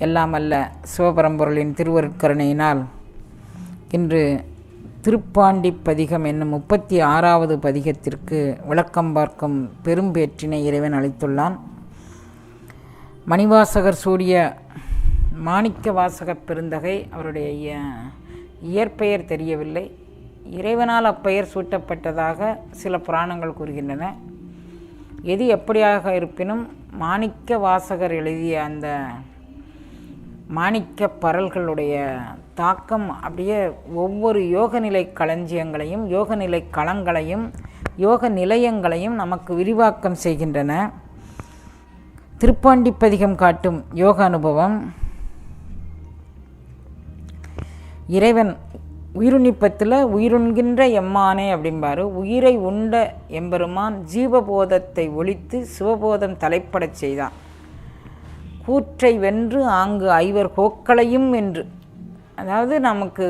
எல்லாம் அல்ல சிவபரம்பொருளின் திருவருட்கருணையினால் இன்று திருப்பாண்டி பதிகம் என்னும் 36வது பதிகத்திற்கு விளக்கம் பார்க்கும் பெரும்பேற்றினை இறைவன் அளித்துள்ளான். மணிவாசகர் சூடிய மாணிக்க வாசகப் பெருந்தகை அவருடைய இயற்பெயர் தெரியவில்லை. இறைவனால் அப்பெயர் சூட்டப்பட்டதாக சில புராணங்கள் கூறுகின்றன. எது எப்படியாக இருப்பினும் மாணிக்க வாசகர் எழுதிய அந்த மாணிக்க பரல்களுடைய தாக்கம் அப்படியே ஒவ்வொரு யோகநிலை களஞ்சியங்களையும் யோகநிலை களங்களையும் யோக நிலையங்களையும் நமக்கு விரிவாக்கம் செய்கின்றன. திருப்பாண்டி பதிகம் காட்டும் யோக அனுபவம், இறைவன் உயிருண்ணிப்பத்தில் உயிருண்கின்ற எம்மானே அப்படிம்பாரு. உயிரை உண்ட எம்பெருமான் ஜீவபோதத்தை ஒழித்து சிவபோதம் தலைப்படச் செய்தான். கூற்றை வென்று ஆங்கு ஐவர் கோக்களையும் வென்று, அதாவது நமக்கு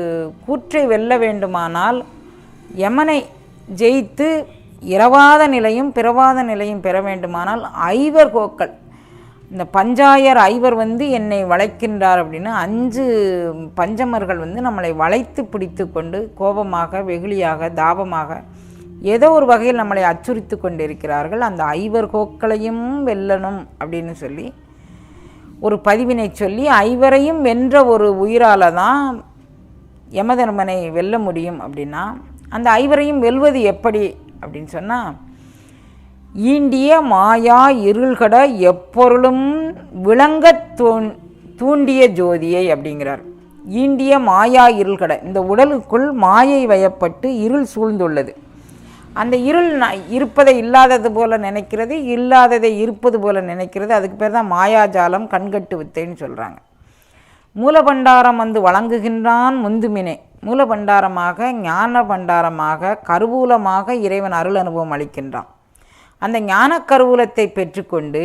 கூற்றை வெல்ல வேண்டுமானால் யமனை ஜெயித்து இரவாத நிலையும் பிறவாத நிலையும் பெற வேண்டுமானால் ஐவர் கோக்கள், இந்த பஞ்சாயர் ஐவர் என்னை வளைக்கின்றார் அப்படின்னு 5 பஞ்சமர்கள் நம்மளை வளைத்து பிடித்து கொண்டு கோபமாக வெகுளியாக தாபமாக ஏதோ ஒரு வகையில் நம்மளை அச்சுறுத்தி கொண்டிருக்கிறார்கள். அந்த ஐவர் கோக்களையும் வெல்லணும் அப்படின்னு சொல்லி ஒரு பதிவினை சொல்லி ஐவரையும் வென்ற ஒரு உயிரால் தான் யமதர்மனை வெல்ல முடியும். அப்படின்னா அந்த ஐவரையும் வெல்வது எப்படி அப்படின்னு சொன்னால், ஈண்டிய மாயா இருள்கட எப்பொருளும் விளங்க தூண்டிய ஜோதியை அப்படிங்கிறார். ஈண்டிய மாயா இருள்கட, இந்த உடலுக்குள் மாயை வயப்பட்டு இருள் சூழ்ந்துள்ளது. அந்த இருள் இருப்பதை இல்லாதது போல நினைக்கிறது, இல்லாததை இருப்பது போல நினைக்கிறது. அதுக்கு பேர் தான் மாயாஜாலம், கண்கட்டு வித்தைன்னு சொல்கிறாங்க. மூலபண்டாரம் வழங்குகின்றான் முந்துமினே, மூலபண்டாரமாக ஞான பண்டாரமாக கருவூலமாக இறைவன் அருள் அனுபவம் அளிக்கின்றான். அந்த ஞான கருவூலத்தை பெற்றுக்கொண்டு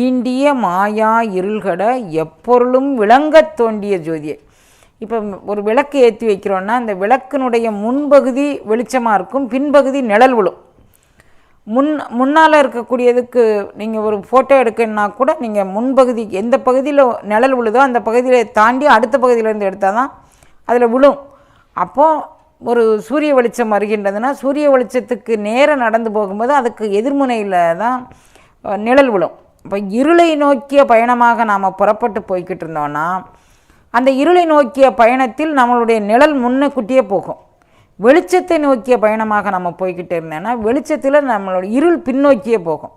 ஈண்டிய மாயா இருள்கட எப்பொருளும் விளங்க தோண்டிய ஜோதியை. இப்போ ஒரு விளக்கு ஏற்றி வைக்கிறோன்னா அந்த விளக்கினுடைய முன்பகுதி வெளிச்சமாக இருக்கும், பின்பகுதி நிழல் விழும். முன்னால் இருக்கக்கூடியதுக்கு நீங்கள் ஒரு ஃபோட்டோ எடுக்கணுன்னா கூட நீங்கள் முன்பகுதி எந்த பகுதியில் நிழல் விழுதோ அந்த பகுதியில் தாண்டி அடுத்த பகுதியிலேருந்து எடுத்தால் தான் அதில் விழும். அப்போது ஒரு சூரிய வெளிச்சம் வருகின்றதுன்னா சூரிய வெளிச்சத்துக்கு நேரம் நடந்து போகும்போது அதுக்கு எதிர்முனையில் தான் நிழல் விழும். இப்போ இருளை நோக்கிய பயணமாக நாம் புறப்பட்டு போய்கிட்டு இருந்தோன்னா அந்த இருளை நோக்கிய பயணத்தில் நம்மளுடைய நிழல் முன்னக்கூட்டியே போகும். வெளிச்சத்தை நோக்கிய பயணமாக நம்ம போய்கிட்டே இருந்தோன்னா வெளிச்சத்தில் நம்மளோட இருள் பின்னோக்கியே போகும்.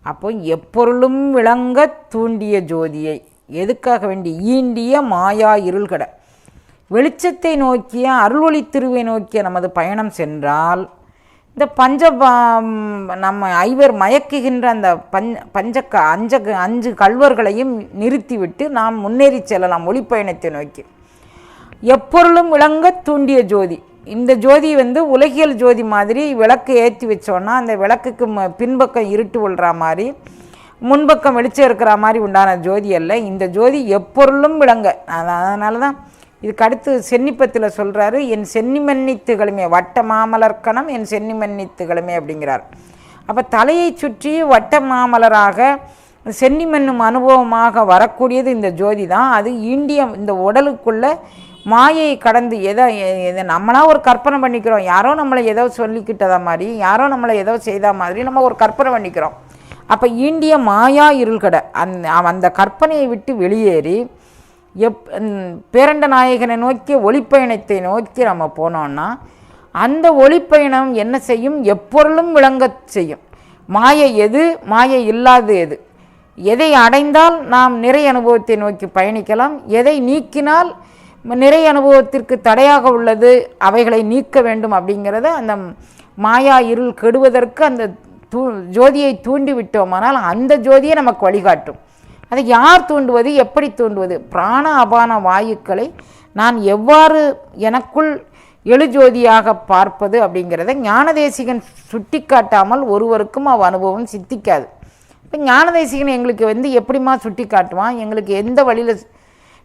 அப்போ எப்பொருளும் விளங்க தூண்டிய ஜோதியை, எதுக்காக வேண்டி ஈண்டிய மாயா இருள்கட வெளிச்சத்தை நோக்கிய அருள்வொளி திருவை நோக்கிய நமது பயணம் சென்றால் இந்த நம்ம ஐவர் மயக்குகின்ற அந்த அஞ்சு கல்வர்களையும் நிறுத்திவிட்டு நாம் முன்னேறி செல்லலாம் ஒளிப்பயணத்தை நோக்கி. எப்பொருளும் விளங்க தூண்டிய ஜோதி, இந்த ஜோதி உலகியல் ஜோதி மாதிரி விளக்கு ஏற்றி வச்சோன்னா அந்த விளக்குக்கு பின்பக்கம் இருட்டு விழுற மாதிரி முன்பக்கம் வெளிச்சம் இருக்கிற மாதிரி உண்டான ஜோதி அல்ல. இந்த ஜோதி எப்பொருளும் விளங்க. அதனால தான் இதுக்கு அடுத்து சென்னிப்பத்தில் சொல்கிறாரு, என் சென்னிமன்னித்துகளுமே வட்ட மாமலர்க்கணம் என் சென்னிமன்னித்துகளுமே அப்படிங்கிறார். அப்போ தலையை சுற்றி வட்ட மாமலராக சென்னிமன்னும் அனுபவமாக வரக்கூடியது இந்த ஜோதி தான். அது இந்த உடலுக்குள்ளே மாயை கடந்து எதை நம்மளாக ஒரு கற்பனை பண்ணிக்கிறோம். யாரோ நம்மளை ஏதோ சொல்லிக்கிட்டதா மாதிரி, யாரோ நம்மளை ஏதோ செய்தா மாதிரி நம்ம ஒரு கற்பனை பண்ணிக்கிறோம். அப்போ ஈண்டிய மாயா இருள்கட அந்த கற்பனையை விட்டு வெளியேறி பேரண்ட நாயகனை நோக்கிய ஒளிப்பயணத்தை நோக்கி நம்ம போனோம்னா அந்த ஒளிப்பயணம் என்ன செய்யும்? எப்பொருளும் விளங்க செய்யும். மாயை எது, மாயை இல்லாது எது, எதை அடைந்தால் நாம் நிறை அனுபவத்தை நோக்கி பயணிக்கலாம், எதை நீக்கினால் நிறை அனுபவத்திற்கு தடையாக உள்ளது அவைகளை நீக்க வேண்டும் அப்படிங்கிறத அந்த மாயா இருள் கெடுவதற்கு அந்த ஜோதியை தூண்டி விட்டோமானால் அந்த ஜோதியை நமக்கு வழிகாட்டும். அதை யார் தூண்டுவது, எப்படி தூண்டுவது? பிராண அபான வாயுக்களை நான் எவ்வாறு எனக்குள் எழுஜோதியாக பார்ப்பது அப்படிங்கிறத ஞானதேசிகன் சுட்டி காட்டாமல் ஒருவருக்கும் அனுபவம் சித்திக்காது. இப்போ ஞானதேசிகன் எங்களுக்கு எப்படிமா சுட்டி காட்டுவான்? எங்களுக்கு எந்த வழியில்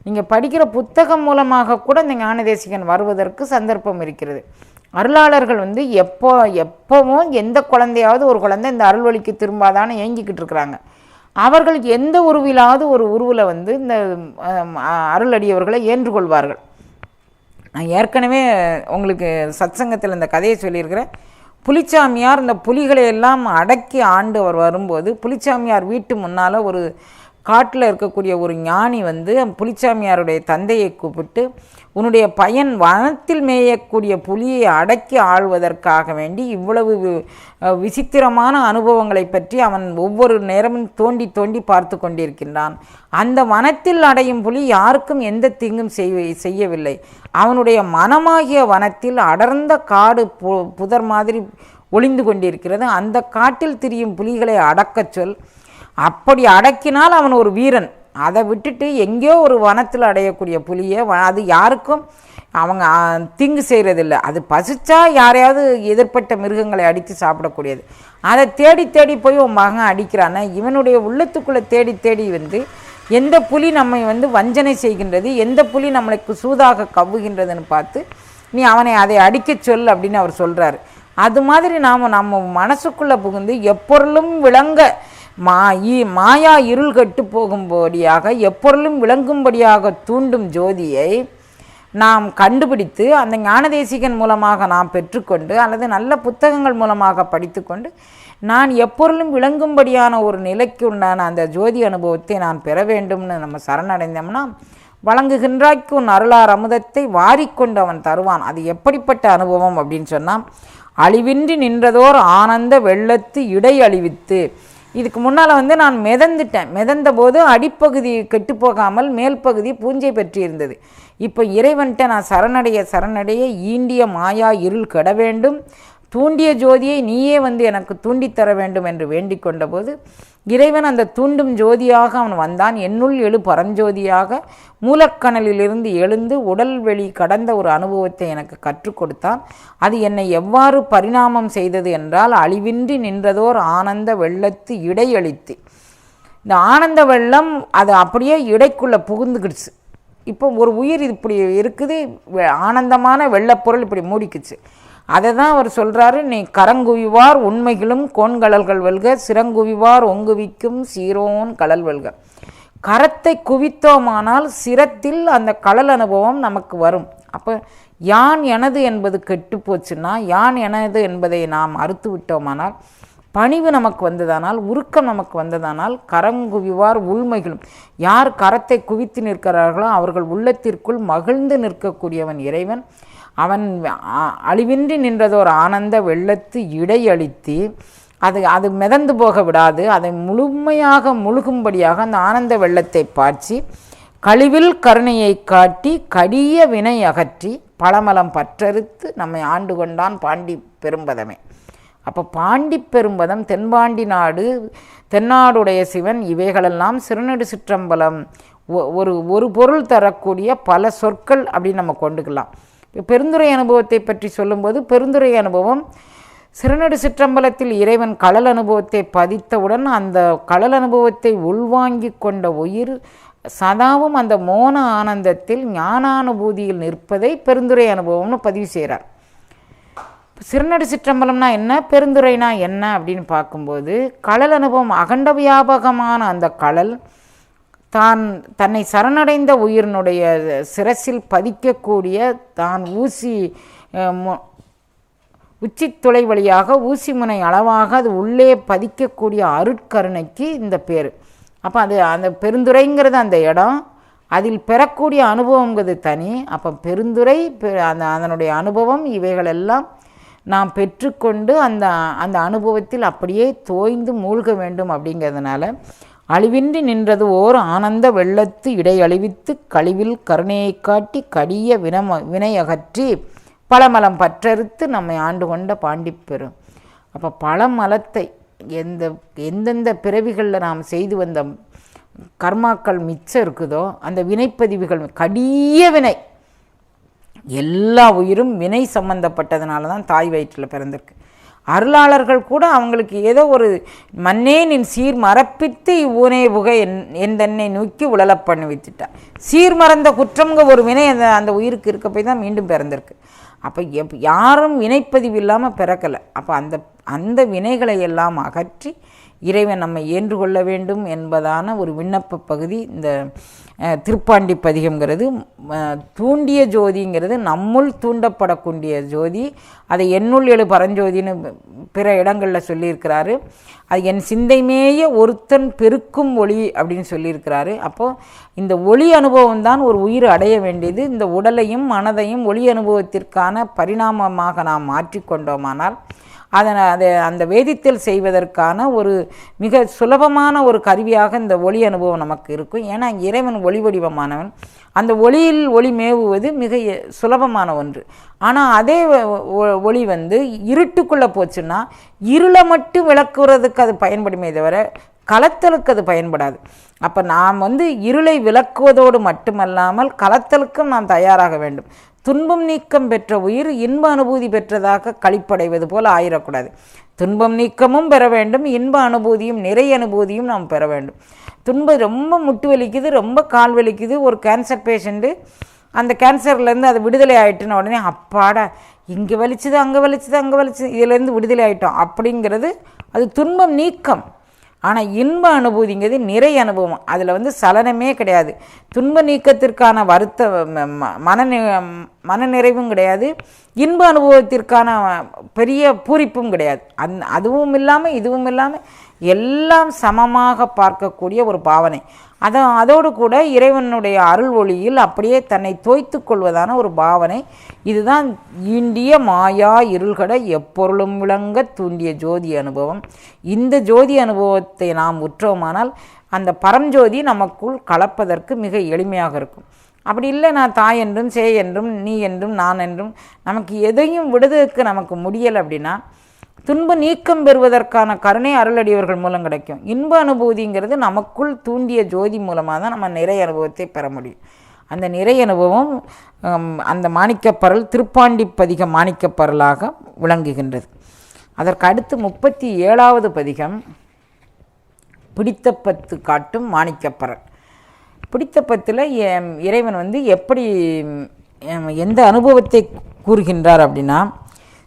நீங்கள் படிக்கிற புத்தகம் மூலமாக கூட இந்த ஞானதேசிகன் வருவதற்கு சந்தர்ப்பம் இருக்கிறது. அருளாளர்கள் எப்போவும் எந்த குழந்தையாவது ஒரு குழந்தை இந்த அருள்வழிக்கு திரும்பாதான்னு ஏங்கிக்கிட்டு இருக்கிறாங்க. அவர்கள் எந்த உருவிலாவது ஒரு உருவில் வந்து இந்த அருளடியவர்களை ஏற்றுக்கொள்வார்கள். நான் ஏற்கனவே உங்களுக்கு சத்சங்கத்தில் இந்த கதையை சொல்லியிருக்கிறேன். புலிச்சாமியார் இந்த புலிகளை எல்லாம் அடக்கி ஆண்டு அவர் வரும்போது புலிச்சாமியார் வீட்டு முன்னால் ஒரு காட்டில் இருக்கக்கூடிய ஒரு ஞானி வந்து புலிச்சாமியாருடைய தந்தையை கூப்பிட்டு, உன்னுடைய பையன் வனத்தில் மேயக்கூடிய புலியை அடக்கி ஆள்வதற்காக வேண்டி இவ்வளவு விசித்திரமான அனுபவங்களை பற்றி அவன் ஒவ்வொரு நேரமும் தோண்டி தோண்டி பார்த்து கொண்டிருக்கின்றான். அந்த வனத்தில் அடையும் புலி யாருக்கும் எந்த தீங்கும் செய்யவில்லை. அவனுடைய மனமாகிய வனத்தில் அடர்ந்த காடு புதர் மாதிரி ஒளிந்து கொண்டிருக்கிறது. அந்த காட்டில் திரியும் புலிகளை அடக்கச் சொல். அப்படி அடக்கினால் அவன் ஒரு வீரன். அதை விட்டுட்டு எங்கேயோ ஒரு வனத்தில் அடையக்கூடிய புலியை அது யாருக்கும் அவங்க தீங்கு செய்கிறதில்லை. அது பசிச்சா யாரையாவது எதிர்ப்பட்ட மிருகங்களை அடித்து சாப்பிடக்கூடியது. அதை தேடி தேடி போய் உன் மகன் அடிக்கிறான, இவனுடைய உள்ளத்துக்குள்ளே தேடி தேடி வந்து எந்த புலி நம்மை வந்து வஞ்சனை செய்கின்றது, எந்த புலி நம்மளுக்கு சூதாக கவ்வுகின்றதுன்னு பார்த்து நீ அவனை அதை அடிக்க சொல் அப்படின்னு அவர் சொல்கிறார். அது மாதிரி நம்ம மனசுக்குள்ளே புகுந்து எப்பொருளும் விளங்க மாயா இருள் கட்டு போகும்படியாக எப்பொருளும் விளங்கும்படியாக தூண்டும் ஜோதியை நாம் கண்டுபிடித்து அந்த ஞானதேசிகன் மூலமாக நாம் பெற்றுக்கொண்டு அல்லது நல்ல புத்தகங்கள் மூலமாக படித்து கொண்டு நான் எப்பொருளும் விளங்கும்படியான ஒரு நிலைக்கு உண்டான அந்த ஜோதி அனுபவத்தை நான் பெற வேண்டும்னு நம்ம சரணடைந்தோம்னா, வழங்குகின்றாய்க்கு உன் அருளார் அமுதத்தை வாரிக்கொண்டு அவன் தருவான். அது எப்படிப்பட்ட அனுபவம் அப்படின்னு சொன்னால், அழிவின்றி நின்றதோர் ஆனந்த வெள்ளத்து இடை அழிவித்து. இதுக்கு முன்னால் வந்து நான் மிதந்த போது அடிப்பகுதி கெட்டு போகாமல் மேல் பகுதி பூஞ்சை பெற்றி இருந்தது. இப்போ இறைவன்கிட்ட நான் சரணடைய ஈண்டிய மாயா இருள் கெட வேண்டும், தூண்டிய ஜோதியை நீயே வந்து எனக்கு தூண்டித்தர வேண்டும் என்று வேண்டிக் கொண்ட போது இறைவன் அந்த தூண்டும் ஜோதியாக அவன் வந்தான். என்னுள் எழு பரஞ்சோதியாக மூலக்கணலிலிருந்து எழுந்து உடல் வெளி கடந்த ஒரு அனுபவத்தை எனக்கு கற்றுக் கொடுத்தான். அது என்னை எவ்வாறு பரிணாமம் செய்தது என்றால், அழிவின்றி நின்றதோர் ஆனந்த வெள்ளத்து இடையளித்து. இந்த ஆனந்த வெள்ளம் அது அப்படியே இடைக்குள்ளே புகுந்துக்கிடுச்சு. இப்போ ஒரு உயிர் இப்படி இருக்குது, ஆனந்தமான வெள்ளப்பொருள் இப்படி மூடிக்குச்சு. அதை தான் அவர் சொல்கிறாரு, நீ கரங்குவிவார் உண்மைகளும் கோண்கடல்கள் வெல்க, சிறங்குவிவார் ஒங்குவிக்கும் சீரோன் கடல் வெல்க. கரத்தை குவித்தோமானால் சிரத்தில் அந்த கடல் அனுபவம் நமக்கு வரும். அப்போ யான் எனது என்பது கெட்டு போச்சுன்னா, யான் எனது என்பதை நாம் அறுத்து விட்டோமானால், பணிவு நமக்கு வந்ததானால், உருக்கம் நமக்கு வந்ததானால், கரங்குவிவார் உள்மைகளும், யார் கரத்தை குவித்து நிற்கிறார்களோ அவர்கள் உள்ளத்திற்குள் மகிழ்ந்து நிற்கக்கூடியவன் இறைவன். அவன் அழிவின்றி நின்றதோர் ஆனந்த வெள்ளத்து இடையளித்து அது மிதந்து போக விடாது, அதை முழுமையாக முழுகும்படியாக அந்த ஆனந்த வெள்ளத்தை பாய்ச்சி கழிவில் கருணையை காட்டி கடிய வினை அகற்றி பழமலம் பற்றறுத்து நம்மை ஆண்டு கொண்டான் பாண்டி பெரும்பதமே. அப்போ பாண்டி பெரும்பதம், தென்பாண்டி நாடு, தென்னாடுடைய சிவன், இவைகளெல்லாம் சிறுநெடு சிற்றம்பலம் ஒரு பொருள் தரக்கூடிய பல சொற்கள் அப்படின்னு நம்ம கொண்டுக்கலாம். பெருந்துறை அனுபவத்தை பற்றி சொல்லும்போது, பெருந்துறை அனுபவம் சிறுநெடு சிற்றம்பலத்தில் இறைவன் கடல் அனுபவத்தை பதித்தவுடன் அந்த கடல் அனுபவத்தை உள்வாங்கி கொண்ட உயிர் சதாவும் அந்த மோன ஆனந்தத்தில் ஞானானுபூதியில் நிற்பதை பெருந்துறை அனுபவம்னு பதிவு செய்கிறார். சிறுநெடு சிற்றம்பலம்னா என்ன, பெருந்துறைனா என்ன அப்படின்னு பார்க்கும்போது, கடல் அனுபவம் அகண்ட வியாபகமான அந்த கடல் தன்னை சரணடைந்த உயிரினுடைய சிரசில் பதிக்கக்கூடிய தான் உச்சித்துளை வழியாக ஊசி முனை அளவாக அது உள்ளே பதிக்கக்கூடிய அருட்கருணைக்கு இந்த பேர். அப்போ அந்த பெருந்துறைங்கிறது அந்த இடம், அதில் பெறக்கூடிய அனுபவங்கிறது தனி. அப்போ பெருந்துறை அதனுடைய அனுபவம் இவைகளெல்லாம் நாம் பெற்றுக்கொண்டு அந்த அனுபவத்தில் அப்படியே தோய்ந்து மூழ்க வேண்டும். அப்படிங்கிறதுனால அழிவின்றி நின்றது ஓர் ஆனந்த வெள்ளத்து இடையழிவித்து கழிவில் கருணையை காட்டி கடிய வினை அகற்றி பழமலம் பற்றறுத்து நம்மை ஆண்டு கொண்ட பாண்டி பெரும். அப்போ பழமலத்தை எந்தெந்த பிறவிகளில் நாம் செய்து வந்த கர்மாக்கள் மிச்சம் இருக்குதோ அந்த வினைப்பதிவுகள், கடிய வினை, எல்லா உயிரும் வினை சம்பந்தப்பட்டதுனால தான் தாய் வயிற்றில் பிறந்திருக்கு. அருளாளர்கள் கூட அவங்களுக்கு ஏதோ ஒரு மண்ணே நின் சீர் மறப்பித்து இவ்வூனே புகை என் தன்னை நோக்கி உழல பண்ணி வச்சுட்டார். சீர் மறந்த குற்றம்ங்க ஒரு வினை அந்த உயிருக்கு இருக்க போய் தான் மீண்டும் பிறந்திருக்கு. அப்போ யாரும் வினைப்பதிவு இல்லாமல் பிறக்கலை. அப்போ அந்த வினைகளை எல்லாம் அகற்றி இறைவன் நம்மை ஏற்றுக்கொள்ள வேண்டும் என்பதான ஒரு விண்ணப்ப பகுதி இந்த திருப்பாண்டி பதிகம்ங்கிறது. தூண்டிய ஜோதிங்கிறது நம்முள் தூண்டப்படக்கூடிய ஜோதி. அதை என்னுள் எழு பரஞ்சோதின்னு பிற இடங்களில் சொல்லியிருக்கிறாரு. அது என் சிந்தைமேய ஒருத்தன் பெருக்கும் ஒளி அப்படின்னு சொல்லியிருக்கிறாரு. அப்போது இந்த ஒளி அனுபவம் தான் ஒரு உயிர் அடைய வேண்டியது. இந்த உடலையும் மனதையும் ஒளி அனுபவத்திற்கான பரிணாமமாக நாம் மாற்றிக்கொண்டோமானால் அதை அந்த வேதித்தல் செய்வதற்கான ஒரு மிக சுலபமான ஒரு கருவியாக இந்த ஒளி அனுபவம் நமக்கு இருக்கும். ஏன்னா இறைவன் ஒளி வடிவமானவன். அந்த ஒளியில் ஒளி மேவுவது மிக சுலபமான ஒன்று. ஆனால் அதே ஒளி இருட்டுக்குள்ளே போச்சுன்னா இருளை மட்டும் விளக்குறதுக்கு அது பயன்படுமே தவிர கலத்தலுக்கு அது பயன்படாது. அப்போ நாம் இருளை விளக்குவதோடு மட்டுமல்லாமல் கலத்தலுக்கும் நாம் தயாராக வேண்டும். துன்பம் நீக்கம் பெற்ற உயிர் இன்ப அனுபூதி பெற்றதாக களிப்படைவது போல் ஆயிடக்கூடாது. துன்பம் நீக்கமும் பெற வேண்டும், இன்ப அனுபூதியும் நிறை அனுபூதியும் நாம் பெற வேண்டும். துன்பம் ரொம்ப முட்டு வலிக்குது, ரொம்ப கால் வலிக்குது, ஒரு கேன்சர் பேஷண்ட்டு அந்த கேன்சர்லேருந்து அது விடுதலை ஆகிட்டுன்னு உடனே அப்பாடா இங்கே வலிச்சுது அங்கே வலிச்சுது அங்கே வலிச்சுது இதிலேருந்து விடுதலை ஆகிட்டோம் அப்படிங்கிறது அது துன்பம் நீக்கம். ஆனால் இன்ப அனுபூதிங்கிறது நிறை அனுபவம். அதில் சலனமே கிடையாது. துன்ப நீக்கத்திற்கான மனநிறைவும் கிடையாது, இன்ப அனுபவத்திற்கான பெரிய பூரிப்பும் கிடையாது. அதுவும் இல்லாமல் இதுவும் இல்லாமல் எல்லாம் சமமாக பார்க்கக்கூடிய ஒரு பாவனை. அதோடு கூட இறைவனுடைய அருள் ஒளியில் அப்படியே தன்னை தோய்த்து கொள்வதான ஒரு பாவனை. இதுதான் ஈண்டிய மாயா இருள்கட எப்பொருளும் விளங்க தூண்டிய ஜோதி அனுபவம். இந்த ஜோதி அனுபவத்தை நாம் உற்றோமானால் அந்த பரஞ்சோதி நமக்குள் கலப்பதற்கு மிக எளிமையாக இருக்கும். அப்படி இல்லை, நான் தாய் என்றும் சே என்றும் நீ என்றும் நான் என்றும் நமக்கு எதையும் விடுவதற்கு நமக்கு முடியலை அப்படின்னா துன்ப நீக்கம் பெறுவதற்கான கருணை அருளடியவர்கள் மூலம் கிடைக்கும். இன்ப அனுபூதிங்கிறது நமக்குள் தூண்டிய ஜோதி மூலமாக தான் நம்ம நிறை அனுபவத்தை பெற முடியும். அந்த நிறை அனுபவம் அந்த மாணிக்கப்பரல் திருப்பாண்டி பதிக மாணிக்கப்பரலாக விளங்குகின்றது. அதற்கு அடுத்து 37வது பதிகம் பிடித்த பத்து காட்டும் மாணிக்கப்பரல். பிடித்த பத்தில் இறைவன் எப்படி எந்த அனுபவத்தை கூறுகின்றார் அப்படின்னா,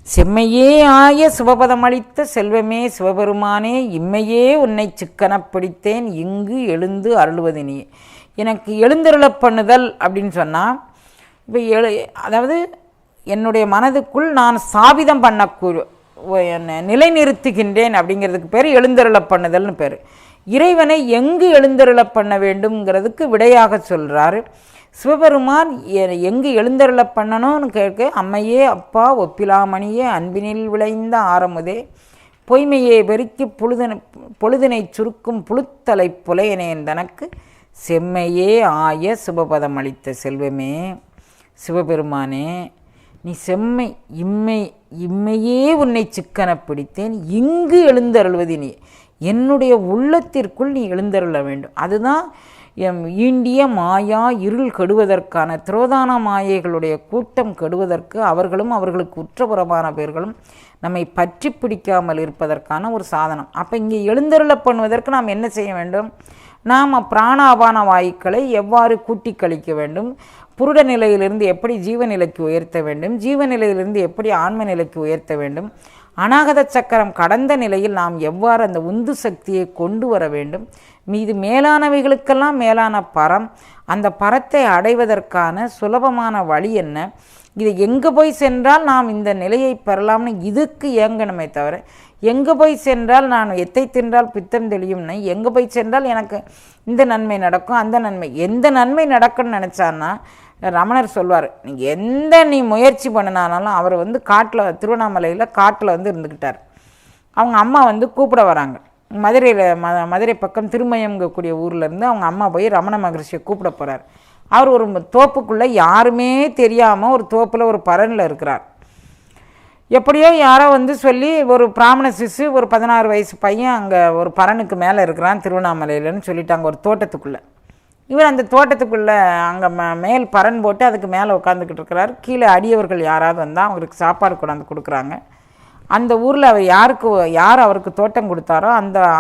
செம்மையே ஆய சிவபதம் அளித்த செல்வமே சிவபெருமானே இம்மையே உன்னை சிக்கன பிடித்தேன் இங்கு எழுந்து அருள்வது நீ. எனக்கு எழுந்தருளப் பண்ணுதல் அப்படின்னு சொன்னால் இப்போ அதாவது என்னுடைய மனதுக்குள் நான் ஸ்தாபிதம் நிலைநிறுத்துகின்றேன் அப்படிங்கிறதுக்கு பேர் எழுந்தருளப் பண்ணுதல்னு பேர். இறைவனை எங்கு எழுந்தருளப் பண்ண வேண்டும்ங்கிறதுக்கு விடையாக சொல்கிறாரு. சிவபெருமான் எங்கு எழுந்தருளப் பண்ணணும்னு கேட்க, அம்மையே அப்பா ஒப்பிலாமணியே அன்பினில் விளைந்த ஆரமுதே பொய்மையே பெருக்கி பொழுதினை சுருக்கும் புழுத்தலை புலையனேன் தனக்கு செம்மையே ஆய சிவபதம் அளித்த செல்வமே சிவபெருமானே நீ செம்மை இம்மையே உன்னை சிக்கன பிடித்தேன் இங்கு எழுந்தருள்வது நீ. என்னுடைய உள்ளத்திற்குள் நீ எழுந்தருள வேண்டும். அதுதான் ஈண்டிய மாயா இருள் கெடுவதற்கான திரோதான மாயைகளுடைய கூட்டம் கெடுவதற்கு அவர்களும் அவர்களுக்கு உற்றபுறமான பேர்களும் நம்மை பற்றி பிடிக்காமல் இருப்பதற்கான ஒரு சாதனம். அப்போ இங்கே எழுந்தருள பண்ணுவதற்கு நாம் என்ன செய்ய வேண்டும்? நாம் பிராணாபான வாயுக்களை எவ்வாறு கூட்டி கழிக்க வேண்டும், புருட நிலையிலிருந்து எப்படி ஜீவநிலைக்கு உயர்த்த வேண்டும், ஜீவநிலையிலிருந்து எப்படி ஆன்ம நிலைக்கு உயர்த்த வேண்டும், அநாகத சக்கரம் கடந்த நிலையில் நாம் எவ்வாறு அந்த உந்து சக்தியை கொண்டு வர வேண்டும், மீது மேலானவைகளுக்கெல்லாம் மேலான பரம், அந்த பரத்தை அடைவதற்கான சுலபமான வழி என்ன, இது எங்கே போய் சென்றால் நாம் இந்த நிலையை பெறலாம்னு இதுக்கு ஏங்கணுமே தவிர, எங்கே போய் சென்றால் நான் எத்தை தின்றால் பித்தம் தெளியும்னு, எங்கே போய் சென்றால் எனக்கு இந்த நன்மை நடக்கும் அந்த நன்மை, எந்த நன்மை நடக்கும்னு நினச்சான்னா ரமணர் சொல்வார், நீங்கள் நீ முயற்சி பண்ணினாலும் அவர் காட்டில் திருவண்ணாமலையில் காட்டில் இருந்துக்கிட்டார். அவங்க அம்மா கூப்பிட வராங்க. மதுரை பக்கம் திருமயம்ங்கக்கூடிய ஊர்லேருந்து அவங்க அம்மா போய் ரமண மகரிஷியை கூப்பிட போகிறார். அவர் ஒரு தோப்புக்குள்ளே யாருமே தெரியாமல் ஒரு தோப்பில் ஒரு பரனில் இருக்கிறார். எப்படியோ யாரோ சொல்லி ஒரு பிராமண சிசு ஒரு 16 வயசு பையன் அங்கே ஒரு பரனுக்கு மேலே இருக்கிறான் திருவண்ணாமலையிலன்னு சொல்லிட்டாங்க ஒரு தோட்டத்துக்குள்ளே. இவர் அந்த தோட்டத்துக்குள்ளே அங்கே மேல் பரன் போட்டு அதுக்கு மேலே உட்காந்துக்கிட்டு இருக்கிறார். கீழே அடியவர்கள் யாராவது வந்தால் அவருக்கு சாப்பாடு கொண்டாந்து கொடுக்குறாங்க. அந்த ஊரில் அவர் யார் அவருக்கு தோட்டம் கொடுத்தாரோ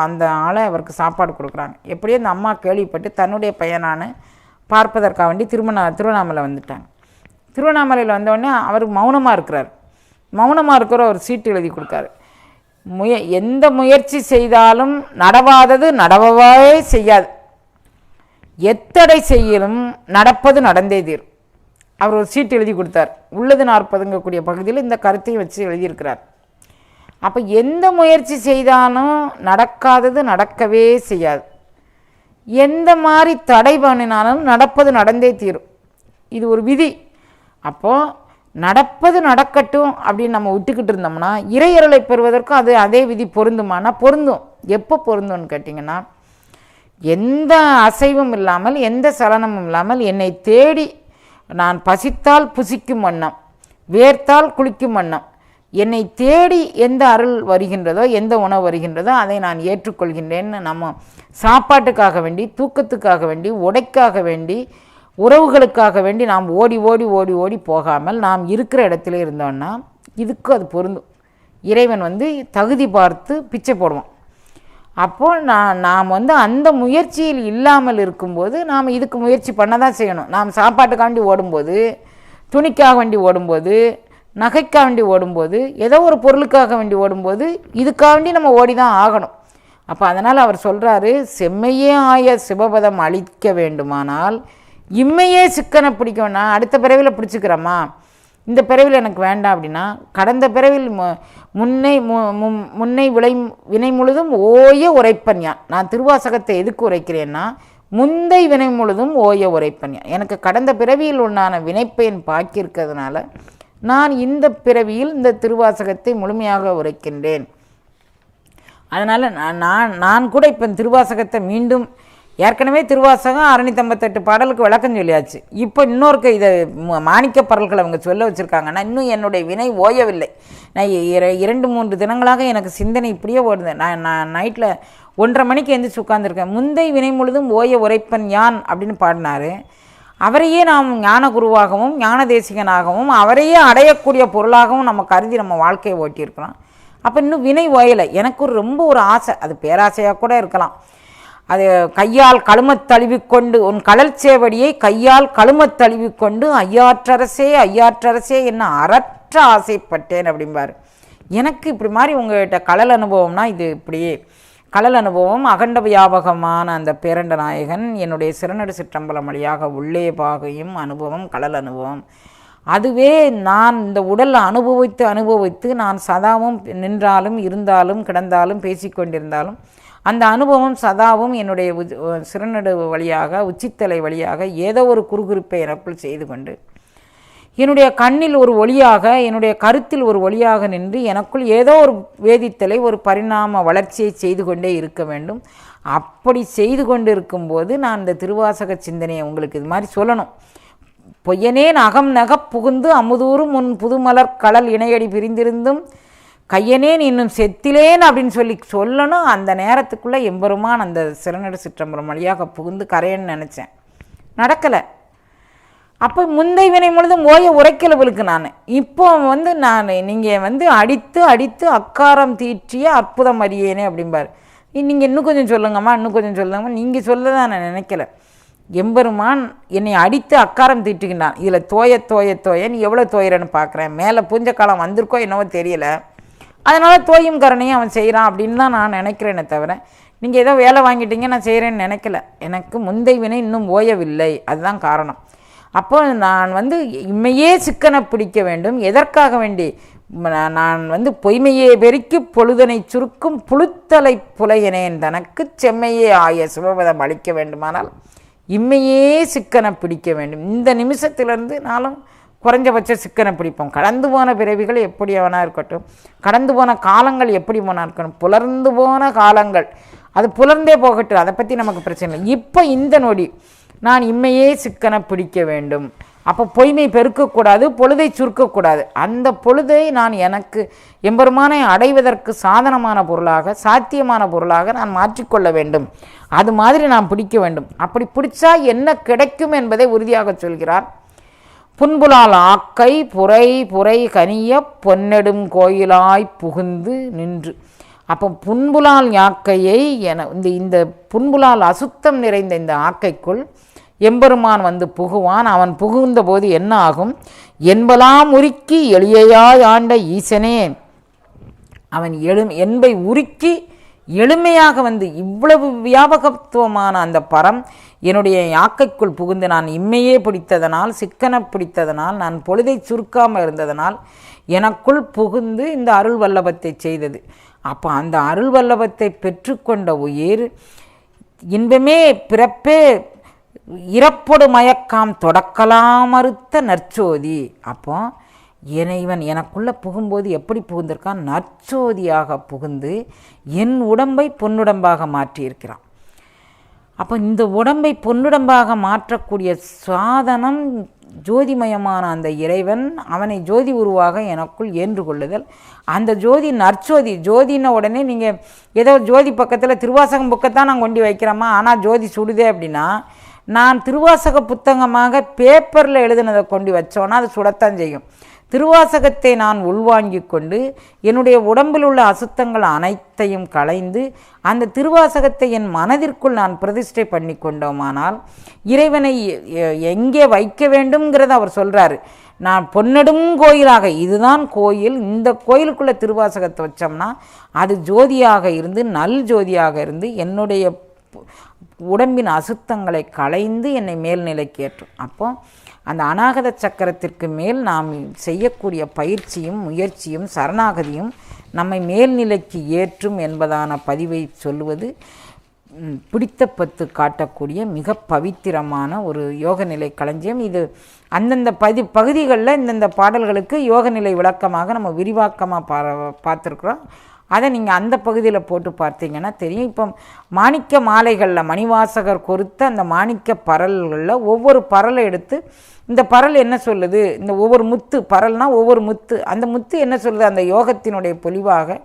அந்த ஆளை அவருக்கு சாப்பாடு கொடுக்குறாங்க. எப்படியோ அந்த அம்மா கேள்விப்பட்டு தன்னுடைய பையனான பார்ப்பதற்காக வேண்டி திருவண்ணாமலை வந்துட்டாங்க. திருவண்ணாமலையில் வந்தோடனே அவர் மௌனமாக இருக்கிறார். மௌனமாக இருக்கிற ஒரு சீட்டு எழுதி கொடுக்காரு. எந்த முயற்சி செய்தாலும் நடவாதது நடவவே செய்யாது. எத்தடை செய்யலும் நடப்பது நடந்தே தீரும். அவர் ஒரு சீட்டு எழுதி கொடுத்தார். உள்ளது 40ங்கக்கூடிய பகுதியில் இந்த கருத்தையும் வச்சு எழுதியிருக்கிறார். அப்போ எந்த முயற்சி செய்தாலும் நடக்காதது நடக்கவே செய்யாது. எந்த மாதிரி தடை பண்ணினாலும் நடப்பது நடந்தே தீரும். இது ஒரு விதி. அப்போது நடப்பது நடக்கட்டும் அப்படின்னு நம்ம விட்டுக்கிட்டு இருந்தோம்னா இறையருளை பெறுவதற்கும் அதே விதி பொருந்துமானா பொருந்தும். எப்போ பொருந்தும்னு கேட்டிங்கன்னா, எந்த அசைவும் இல்லாமல் எந்த சலனமும் இல்லாமல் என்னை தேடி நான் பசித்தால் புசிக்கும் வண்ணம், வேர்த்தால் குளிக்கும் வண்ணம் என்னை தேடி எந்த அருள் வருகின்றதோ, எந்த உணவு வருகின்றதோ அதை நான் ஏற்றுக்கொள்கின்றேன்னு நம்ம சாப்பாட்டுக்காக வேண்டி, தூக்கத்துக்காக வேண்டி, உடைக்காக வேண்டி, உறவுகளுக்காக வேண்டி நாம் ஓடி ஓடி ஓடி ஓடி போகாமல் நாம் இருக்கிற இடத்துல இருந்தோன்னா இதுக்கு அது பொருந்தும். இறைவன் தகுதி பார்த்து பிச்சை போடுவான். அப்போது நாம் அந்த முயற்சியில் இல்லாமல் இருக்கும்போது நாம் இதுக்கு முயற்சி பண்ண தான் செய்யணும். நாம் சாப்பாட்டுக்காக வேண்டி ஓடும்போது, துணிக்காக வேண்டி ஓடும்போது, நகைக்காக வேண்டி ஓடும்போது, ஏதோ ஒரு பொருளுக்காக வேண்டி ஓடும்போது இதுக்காக வேண்டி நம்ம ஓடி தான் ஆகணும். அப்போ அதனால் அவர் சொல்கிறாரு, செம்மையே ஆய சிவபதம் அளிக்க வேண்டுமானால் இம்மையே சிக்கனை பிடிக்கும்னா அடுத்த பிறவியில் பிடிச்சிக்கிறோமா, இந்த பிறவியில் எனக்கு வேண்டாம் அப்படின்னா கடந்த பிறவில் முன்னை வினை முழுதும் ஓய உரைப்பன் யான். நான் திருவாசகத்தை எதுக்கு உரைக்கிறேன்னா, முந்தை வினை முழுதும் ஓய உரைப்பன் யான். எனக்கு கடந்த பிறவியில் உண்டான வினைப்பயன் பாக்கியிருக்கிறதுனால நான் இந்த பிறவியில் இந்த திருவாசகத்தை முழுமையாக உரைக்கின்றேன். அதனால் நான் கூட இப்போ திருவாசகத்தை மீண்டும், ஏற்கனவே திருவாசகம் 658 பாடலுக்கு விளக்கம் சொல்லியாச்சு. இப்போ இன்னொருக்கு இதை மாணிக்க பரல்களை அவங்க சொல்ல வச்சுருக்காங்கன்னா, இன்னும் என்னுடைய வினை ஓயவில்லை. நான் 2-3 தினங்களாக எனக்கு சிந்தனை இப்படியே ஓடுது. நான் நைட்டில் 1:30 மணிக்கு எழுந்திரிச்சு உட்காந்துருக்கேன். முந்தை வினை முழுதும் ஓய உரைப்பன் யான் அப்படின்னு பாடினார். அவரையே நாம் ஞான குருவாகவும் ஞான தேசிகனாகவும் அவரையே அடையக்கூடிய பொருளாகவும் நம்ம கருதி நம்ம வாழ்க்கையை ஓட்டியிருக்கிறோம். அப்போ இன்னும் வினை ஓயலை. எனக்கு ரொம்ப ஒரு ஆசை, அது பேராசையாக கூட இருக்கலாம். அது கையால் கழுமத் தழுவிக்கொண்டு உன் கடல் சேவடியை கையால் கழுமத் தழுவிக்கொண்டு ஐயாற்றரசே ஐயாற்றரசே என்ன அறற்ற ஆசைப்பட்டேன் அப்படிம்பார். எனக்கு இப்படி மாதிரி உங்கள்கிட்ட கடல் அனுபவம்னா இது இப்படியே கடல் அனுபவம். அகண்ட வியாபகமான அந்த பேரண்ட நாயகன் என்னுடைய சிறநடு சிற்றம்பலம் வழியாக உள்ளே பாகையும் அனுபவம் கடல் அனுபவம். அதுவே நான் இந்த உடல் அனுபவித்து நான் சதாவும் நின்றாலும் இருந்தாலும் கிடந்தாலும் பேசிக்கொண்டிருந்தாலும் அந்த அனுபவம் சதாவும் என்னுடைய சிறநடு வழியாக உச்சித்தலை வழியாக ஏதோ ஒரு குறுகுறுப்பை எனக்குள் செய்து கொண்டு என்னுடைய கண்ணில் ஒரு ஒளியாக என்னுடைய கருத்தில் ஒரு ஒளியாக நின்று எனக்குள் ஏதோ ஒரு வேதித்தலை ஒரு பரிணாம வளர்ச்சியை செய்து கொண்டே இருக்க வேண்டும். அப்படி செய்து கொண்டு இருக்கும்போது நான் இந்த திருவாசக சிந்தனையை உங்களுக்கு இது மாதிரி சொல்லணும். பொய்யனேன் அகம் நகப் புகுந்து அமுதூரும் முன் புதுமலர் கடல் இணையடி பிரிந்திருந்தும் கையனேன் இன்னும் செத்திலேன் அப்படின்னு சொல்லணும். அந்த நேரத்துக்குள்ளே எம்பெருமான் அந்த சிறநடு சிற்றம்பலம் வழியாக புகுந்து கரையன்னு நினச்சேன். நடக்கலை. அப்போ முந்தை வினை முழுதும் ஓய உரைக்கலவளுக்கு நான் இப்போ நீங்கள் அடித்து அக்காரம் தீற்றிய அற்புதம் அறியேனே அப்படிம்பார். நீங்கள் இன்னும் கொஞ்சம் சொல்லுங்கம்மா, இன்னும் கொஞ்சம் சொல்லுங்கம்மா. நீங்கள் சொல்ல தான் நான் நினைக்கல. எம்பெருமான் என்னை அடித்து அக்காரம் தீட்டுகின்றான். இதில் தோய நீ எவ்வளோ தோயிறன்னு பார்க்குறேன். மேலே பூஞ்ச காலம் வந்திருக்கோ என்னவோ தெரியல, அதனால் தோயும் கரணையும் அவன் செய்கிறான் அப்படின்னு தான் நான் நினைக்கிறேனே தவிர நீங்கள் ஏதோ வேலை வாங்கிட்டீங்க நான் செய்கிறேன்னு நினைக்கல. எனக்கு முந்தை வினை இன்னும் ஓயவில்லை, அதுதான் காரணம். அப்போ நான் இம்மையே சிக்கனை பிடிக்க வேண்டும். எதற்காக வேண்டி நான் பொய்மையே பெருக்கி பொழுதனை சுருக்கும் புழுத்தலை புலையனேன் தனக்கு செம்மையே ஆய சிவபதம் அளிக்க வேண்டுமானால் இம்மையே சிக்கனை பிடிக்க வேண்டும். இந்த நிமிஷத்திலிருந்து நானும் குறைஞ்சபட்ச சிக்கனை பிடிப்போம். கடந்து போன பிறவிகள் எப்படி வேணா இருக்கட்டும், கடந்து போன காலங்கள் எப்படி போனா இருக்கணும், புலர்ந்து போன காலங்கள் அது புலர்ந்தே போகட்டும், அதை பற்றி நமக்கு பிரச்சனை இல்லை. இப்போ இந்த நொடி நான் இம்மையே சிக்கனை பிடிக்க வேண்டும். அப்போ பொய்மை பெருக்கக்கூடாது, பொழுதை சுருக்கக்கூடாது. அந்த பொழுதை நான் எனக்கு எம்பெருமானை அடைவதற்கு சாதனமான பொருளாக சாத்தியமான பொருளாக நான் மாற்றிக்கொள்ள வேண்டும். அது மாதிரி நான் பிடிக்க வேண்டும். அப்படி பிடிச்சா என்ன கிடைக்கும் என்பதை உறுதியாக சொல்கிறார். புன்புலால் ஆக்கை புரை கனிய பொன்னெடும் கோயிலாய் புகுந்து நின்று. அப்போ புன்புலால் யாக்கையை இந்த புன்புலால் அசுத்தம் நிறைந்த இந்த ஆக்கைக்குள் எம்பெருமான் புகுவான். அவன் புகுந்த போது என்ன ஆகும்? என்பலாம் உருக்கி எளியாய் ஆண்ட ஈசனே அவன் என்பை உருக்கி எளிமையாக வந்து இவ்வளவு வியாபகத்துவமான அந்த பரம் என்னுடைய யாக்கைக்குள் புகுந்து நான் இம்மையே பிடித்ததனால், சிக்கன பிடித்ததனால், நான் பொழுதை சுருக்காமல் இருந்ததனால் எனக்குள் புகுந்து இந்த அருள் வல்லபத்தை செய்தது. அப்போ அந்த அருள் வல்லபத்தை பெற்றுக்கொண்ட உயிர் இன்பமே பிறப்பே இறப்பொடு மயக்காம் தொடக்கலாம் மறுத்த நற்சோதி. அப்போ இறைவன் எனக்குள்ளே புகும்போது எப்படி புகுந்திருக்கான்? நற்சோதியாக புகுந்து என் உடம்பை பொன்னுடம்பாக மாற்றியிருக்கிறான். அப்போ இந்த உடம்பை பொன்னுடம்பாக மாற்றக்கூடிய சாதனம் ஜோதிமயமான அந்த இறைவன், அவனை ஜோதி உருவாக எனக்குள் ஏன்று கொள்ளுதல். அந்த ஜோதி நற்சோதி. ஜோதின உடனே நீங்கள் ஏதோ ஜோதி பக்கத்தில் திருவாசகம் புக்கத்தான் நான் கொண்டு வைக்கிறோமா, ஆனால் ஜோதி சுடுதே அப்படின்னா, நான் திருவாசக புத்தகமாக பேப்பரில் எழுதுனதை கொண்டு வச்சோன்னா அது சுடத்தான் செய்யும். திருவாசகத்தை நான் உள்வாங்கி கொண்டு என்னுடைய உடம்பில் உள்ள அசுத்தங்கள் அனைத்தையும் களைந்து அந்த திருவாசகத்தை என் மனதிற்குள் நான் பிரதிஷ்டை பண்ணி கொண்டோமானால் இறைவனை எங்கே வைக்க வேண்டும்ங்கிறத அவர் சொல்கிறாரு. நான் பொன்னடும் கோயிலாக, இதுதான் கோயில், இந்த கோயிலுக்குள்ளே திருவாசகத்தை வச்சோம்னா அது ஜோதியாக இருந்து நல் ஜோதியாக இருந்து என்னுடைய உடம்பின் அசுத்தங்களை களைந்து என்னை மேல்நிலைக்கு ஏற்றும். அப்போ அந்த அநாகத சக்கரத்திற்கு மேல் நாம் செய்யக்கூடிய பயிற்சியும் முயற்சியும் சரணாகதியும் நம்மை மேல்நிலைக்கு ஏற்றும் என்பதான பதிவை சொல்லுவது பிடித்த பத்து காட்டக்கூடிய மிக பவித்திரமான ஒரு யோகநிலை களஞ்சியம். இது அந்தந்த பகுதிகளில் இந்தந்த பாடல்களுக்கு யோகநிலை விளக்கமாக நம்ம விரிவாக்கமாக பார்த்துருக்குறோம். அதை நீங்கள் அந்த பகுதியில் போட்டு பார்த்தீங்கன்னா தெரியும். இப்போ மாணிக்க மாலைகளில் மணிவாசகர் கொடுத்த அந்த மாணிக்க பரல்களில் ஒவ்வொரு பரலை எடுத்து இந்த பரல் என்ன சொல்லுது, இந்த ஒவ்வொரு முத்து பரல்னால் ஒவ்வொரு முத்து, அந்த முத்து என்ன சொல்லுது, அந்த யோகத்தினுடைய பொலிவாக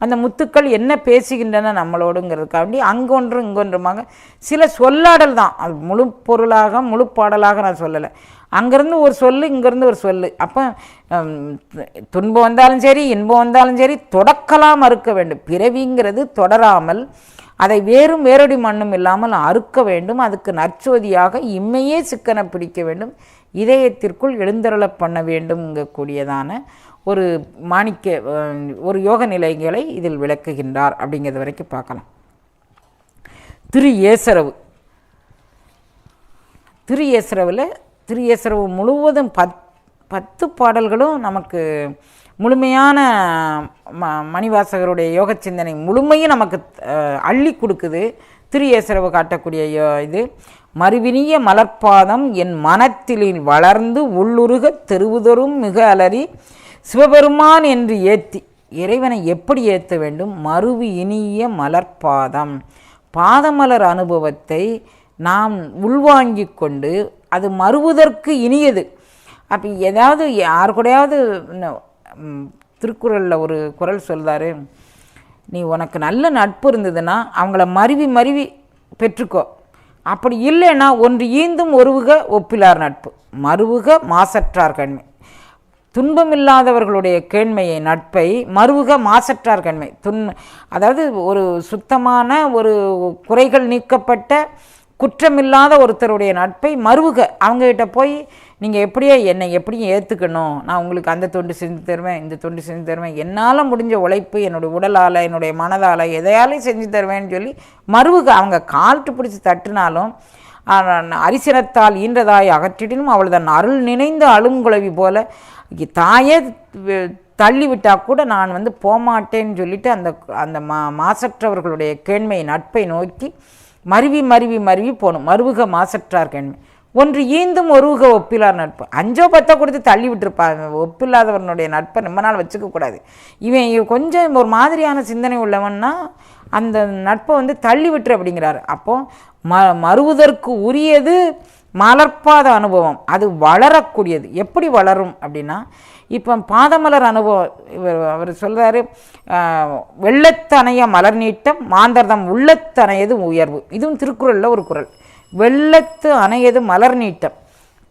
அந்த முத்துக்கள் என்ன பேசுகின்றன நம்மளோடுங்கிறதுக்காண்டி அங்கொன்றும் இங்கொன்றுமாக சில சொல்லாடல் தான். அது முழு பொருளாக முழு பாடலாக நான் சொல்லலை. அங்கேருந்து ஒரு சொல்லு, இங்கேருந்து ஒரு சொல்லு. அப்போ துன்பம் வந்தாலும் சரி இன்பம் வந்தாலும் சரி தொடக்கலாம் அறுக்க வேண்டும். பிறவிங்கிறது தொடராமல் அதை வேறொடி மண்ணும் இல்லாமல் அறுக்க வேண்டும். அதுக்கு நற்சோதியாக இம்மையே சிக்கனை பிடிக்க வேண்டும், இதயத்திற்குள் எழுந்தருள பண்ண வேண்டும்ங்கக்கூடியதான ஒரு மாணிக்க ஒரு யோக நிலைகளை இதில் விளக்குகின்றார். அப்படிங்கிறது வரைக்கும் பார்க்கலாம். திரு ஏசரவு முழுவதும் 10 பாடல்களும் நமக்கு முழுமையான மணிவாசகருடைய யோக சிந்தனை முழுமையும் நமக்கு அள்ளி கொடுக்குது. திரு ஏசரவு காட்டக்கூடிய இது மறுவினிய மலர்பாதம் என் மனத்தில் வளர்ந்து உள்ளுருக தெருவுதொரும் மிக அலறி சிவபெருமான் என்று ஏற்றி. இறைவனை எப்படி ஏற்ற வேண்டும்? மறுவி இனிய மலர்பாதம், பாதமலர் அனுபவத்தை நாம் உள்வாங்கி கொண்டு அது மறுவதற்கு இனியது. அப்போ ஏதாவது யார் கூடயாவது திருக்குறளில் ஒரு குறள் சொல்கிறாரு, நீ உனக்கு நல்ல நட்பு இருந்ததுன்னா அவங்கள மருவி பெற்றுக்கோ, அப்படி இல்லைன்னா ஒன்று ஈந்தும் ஒருவுக ஒப்பிலார் நட்பு, மறுவுக மாசற்றார் கண்மை. துன்பமில்லாதவர்களுடைய கேண்மையை நட்பை மறுவுக மாசற்றார் கண்மை. அதாவது ஒரு சுத்தமான ஒரு குறைகள் நீக்கப்பட்ட குற்றமில்லாத ஒருத்தருடைய நட்பை மறுவுக. அவங்ககிட்ட போய் நீங்கள் என்னை எப்படியும் ஏற்றுக்கணும், நான் உங்களுக்கு அந்த தொண்டு செஞ்சு தருவேன், இந்த தொண்டு செஞ்சு தருவேன், என்னால் முடிஞ்ச உழைப்பு என்னுடைய உடலால் என்னுடைய மனதால் எதையாலையும் செஞ்சு தருவேன்னு சொல்லி மறுவுக. அவங்க கால்ட்டு பிடிச்சி தட்டுனாலும் அரிசினத்தால் ஈன்றதாய் அகற்றிடனும் அவள் தன் அருள் நினைந்த அழுங்குழவி போல தாயே தள்ளிவிட்டால் கூட நான் போமாட்டேன்னு சொல்லிட்டு அந்த மாசற்றவர்களுடைய கேண்மை நட்பை நோக்கி மருவி போகணும். மறுவுக மாசற்றார் கேண்மை ஒன்று ஈந்தும் ஒருவுக ஒப்பிலார் நட்பு. 5 or 10 கொடுத்து தள்ளி விட்டுருப்பாங்க. ஒப்பில்லாதவனுடைய நட்பை ரொம்ப நாள் வச்சுக்கக்கூடாது. இவன் கொஞ்சம் ஒரு மாதிரியான சிந்தனை உள்ளவன்னா அந்த நட்பை தள்ளி விட்டுரு அப்படிங்கிறாரு. அப்போது மறுவதற்கு உரியது மலர்பாத அனுபவம், அது வளரக்கூடியது. எப்படி வளரும் அப்படின்னா, இப்போ பாதமலர் அனுபவம் அவர் சொல்கிறாரு, வெள்ளத்தனைய மலர் நீட்டம் மாந்தர்தம் உள்ளத்தனையது உயர்வு. இதுவும் திருக்குறளில் ஒரு குறள். வெள்ளத்து அணையது மலர் நீட்டம்.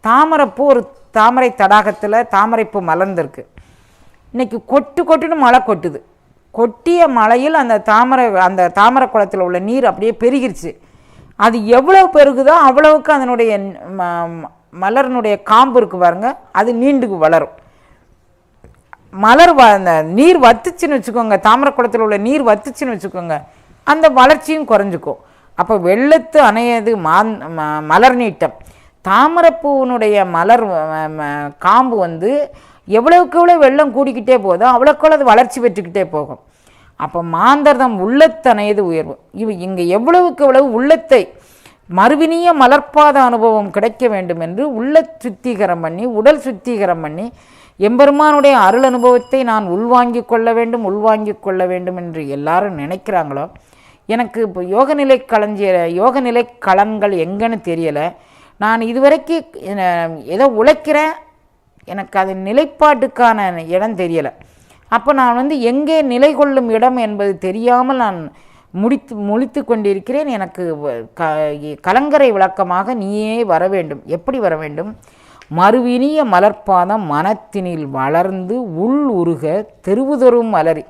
தாமரைப்பூ ஒரு தாமரை தடாகத்தில் தாமரைப்பூ மலர்ந்திருக்கு. இன்றைக்கி கொட்டுன்னு மழை கொட்டுது. கொட்டிய மழையில் அந்த தாமரை குளத்தில் உள்ள நீர் அப்படியே பெருகிருச்சு. அது எவ்வளவு பெருகுதோ அவ்வளவுக்கு அதனுடைய மலர்னுடைய காம்பு இருக்கு பாருங்க, அது நீண்டு வளரும். மலர் அந்த நீர் வத்துச்சுன்னு வச்சுக்கோங்க, தாமரை குளத்தில் உள்ள நீர் வத்துச்சுன்னு வச்சுக்கோங்க, அந்த வளர்ச்சியும் குறைஞ்சிக்கும். அப்போ வெள்ளத்து அணையது மலர் நீட்டம். தாமரைப்பூனுடைய மலர் காம்பு வந்து எவ்வளவுக்கு எவ்வளோ வெள்ளம் கூடிக்கிட்டே போதோ அவ்வளோக்கு அது வளர்ச்சி பெற்றுக்கிட்டே போகும். அப்போ மாந்தர்தம் உள்ளத்தனையது உயர்வு. இங்கே எவ்வளவுக்கு எவ்வளவு உள்ளத்தை மறுவினிய மலர்ப்பாத அனுபவம் கிடைக்க வேண்டும் என்று உள்ள சுத்திகரம் பண்ணி, உடல் சுத்திகரம் பண்ணி, எம்பெருமானுடைய அருள் அனுபவத்தை நான் உள்வாங்கிக் கொள்ள கொள்ள வேண்டும் என்று எல்லாரும் நினைக்கிறாங்களோ. எனக்கு இப்போ யோகநிலை களங்கள் எங்கன்னு தெரியலை. நான் இதுவரைக்கும் ஏதோ உழைக்கிறேன், எனக்கு அது நிலைப்பாட்டுக்கான இடம் தெரியலை. அப்போ நான் வந்து எங்கே நிலை கொள்ளும் இடம் என்பது தெரியாமல் நான் முழித்து கொண்டிருக்கிறேன். எனக்கு கலங்கரை விளக்கமாக நீயே வர வேண்டும். எப்படி வர வேண்டும்? மறுவினிய மலர்ப்பாதம் மனத்தினில் வளர்ந்து உள் உருக தெருவுதொரும் மலரி.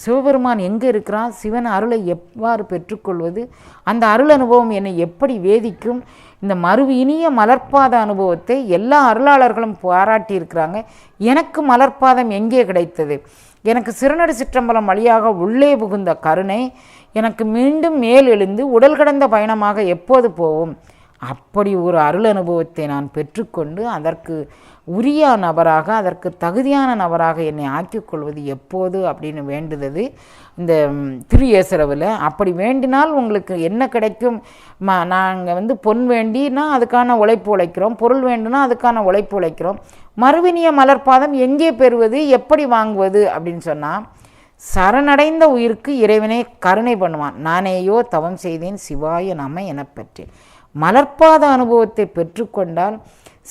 சிவபெருமான் எங்கே இருக்கிறான்? சிவன் அருளை எவ்வாறு பெற்றுக்கொள்வது? அந்த அருள் அனுபவம் என்னை எப்படி வேதிக்கும்? இந்த மறுவினிய மலர்ப்பாத அனுபவத்தை எல்லா அருளாளர்களும் பாராட்டியிருக்கிறாங்க. எனக்கு மலர்ப்பாதம் எங்கே கிடைத்தது? எனக்கு சிறுநடு சிற்றம்பலம் வழியாக உள்ளே புகுந்த கருணை எனக்கு மீண்டும் மேல் எழுந்து உடல் கடந்த பயணமாக எப்போது போகும்? அப்படி ஒரு அருள் அனுபவத்தை நான் பெற்றுக்கொண்டு அதற்கு உரிய நபராக, அதற்கு தகுதியான நபராக என்னை ஆக்கிக்கொள்வது எப்போது அப்படின்னு வேண்டுதது இந்த திருஏசரவில். அப்படி வேண்டினால் உங்களுக்கு என்ன கிடைக்கும்? நாங்கள் வந்து பொன் வேண்டினா அதுக்கான உழைப்பு உழைக்கிறோம், பொருள் வேண்டுனா அதுக்கான உழைப்பு உழைக்கிறோம். மறுவினிய மலர்ப்பாதம் எங்கே பெறுவது, எப்படி வாங்குவது அப்படின்னு சொன்னால், சரணடைந்த உயிருக்கு இறைவனே கருணை பண்ணுவான். நானேயோ தவம் செய்தேன் சிவாய நம எனப்பெற்றேன். மலர்ப்பாத அனுபவத்தை பெற்றுக்கொண்டால்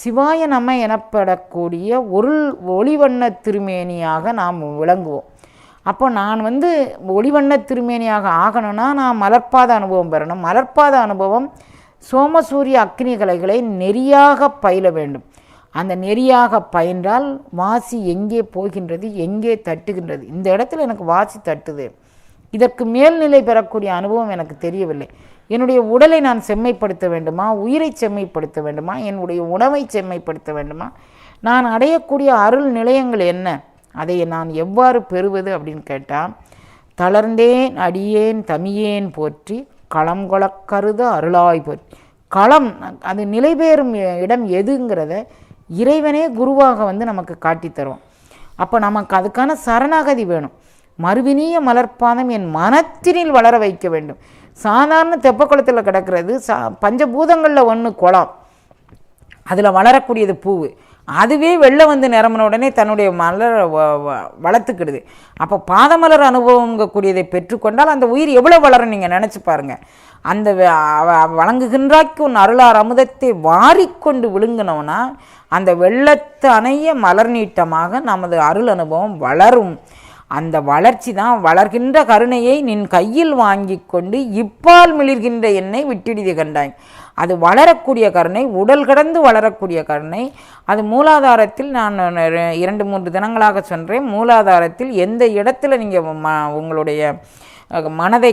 சிவாய நம எனப்படக்கூடிய ஒரு ஒளிவண்ண திருமேனியாக நாம் விளங்குவோம். அப்போ நான் வந்து ஒளிவண்ண திருமேனியாக ஆகணும்னா நான் மலர்ப்பாத அனுபவம் பெறணும். மலர்ப்பாத அனுபவம் சோமசூரிய அக்னி கலைகளை நெறியாக பயில வேண்டும். அந்த நெறியாக பயின்றால் வாசி எங்கே போகின்றது, எங்கே தட்டுகின்றது. இந்த இடத்துல எனக்கு வாசி தட்டுது, இதற்கு மேல்நிலை பெறக்கூடிய அனுபவம் எனக்கு தெரியவில்லை. என்னுடைய உடலை நான் செம்மைப்படுத்த வேண்டுமா, உயிரை செம்மைப்படுத்த வேண்டுமா, என்னுடைய உணவை செம்மைப்படுத்த வேண்டுமா, நான் அடையக்கூடிய அருள் நிலையங்கள் என்ன, அதை நான் எவ்வாறு பெறுவது அப்படின்னு கேட்டால், தளர்ந்தேன் அடியேன் தமியேன் போற்றி களம் கொளக்கருத அருளாய் போற்றி. களம் அது நிலை பெறும் இடம் எதுங்கிறத இறைவனே குருவாக வந்து நமக்கு காட்டித்தரும். அப்போ நமக்கு அதுக்கான சரணாகதி வேணும். மறுவினிய மலர்ப்பாதம் என் மனத்தினில் வளர வைக்க வேண்டும். சாதாரண தெப்பக்குளத்தில் கிடக்கிறது பஞ்சபூதங்களில் ஒன்று குளம், அதில் வளரக்கூடியது பூவு. அதுவே வெள்ளம் வந்து நிரம்பின உடனே தன்னுடைய மலரை வளர்த்துக்கிடுது. அப்போ பாதமலர் அனுபவங்கக்கூடியதை பெற்றுக்கொண்டால் அந்த உயிர் எவ்வளோ வளரும் நீங்கள் நினச்சி பாருங்கள். அந்த வழங்குகின்றாய்க்கு உன் அருளார் அமுதத்தை வாரிக்கொண்டு விழுங்கினோன்னா அந்த வெள்ளத்து அணைய மலர் நீட்டமாக நமது அருள் அனுபவம் வளரும். அந்த வளர்ச்சி தான் வளர்கின்ற கருணையை நின் கையில் வாங்கி கொண்டு இப்பால் மிளிர்கின்ற என்னை விட்டிடிது கண்டாய். அது வளரக்கூடிய கருணை, உடல் கடந்து வளரக்கூடிய கருணை. அது மூலாதாரத்தில் நான் 2-3 தினங்களாக சொல்கிறேன். மூலாதாரத்தில் எந்த இடத்துல நீங்கள் உங்களுடைய மனதை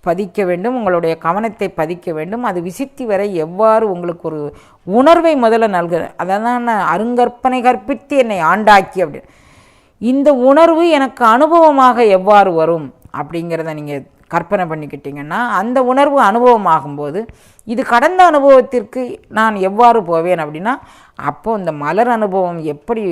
பதிக்க வேண்டும், உங்களுடைய கவனத்தை பதிக்க வேண்டும். அது விசித்தி வரை எவ்வாறு உங்களுக்கு ஒரு உணர்வை முதல்ல நல்குது. அதான் அருங்கற்பனை கற்பித்து என்னை ஆண்டாக்கி அப்படின்னு. இந்த உணர்வு எனக்கு அனுபவமாக எவ்வாறு வரும் அப்படிங்கிறத நீங்கள் கற்பனை பண்ணிக்கிட்டிங்கன்னா, அந்த உணர்வு அனுபவமாகும்போது இது கடந்த அனுபவத்திற்கு நான் எவ்வாறு போவேன் அப்படின்னா, அப்போது இந்த மலர் அனுபவம் எப்படி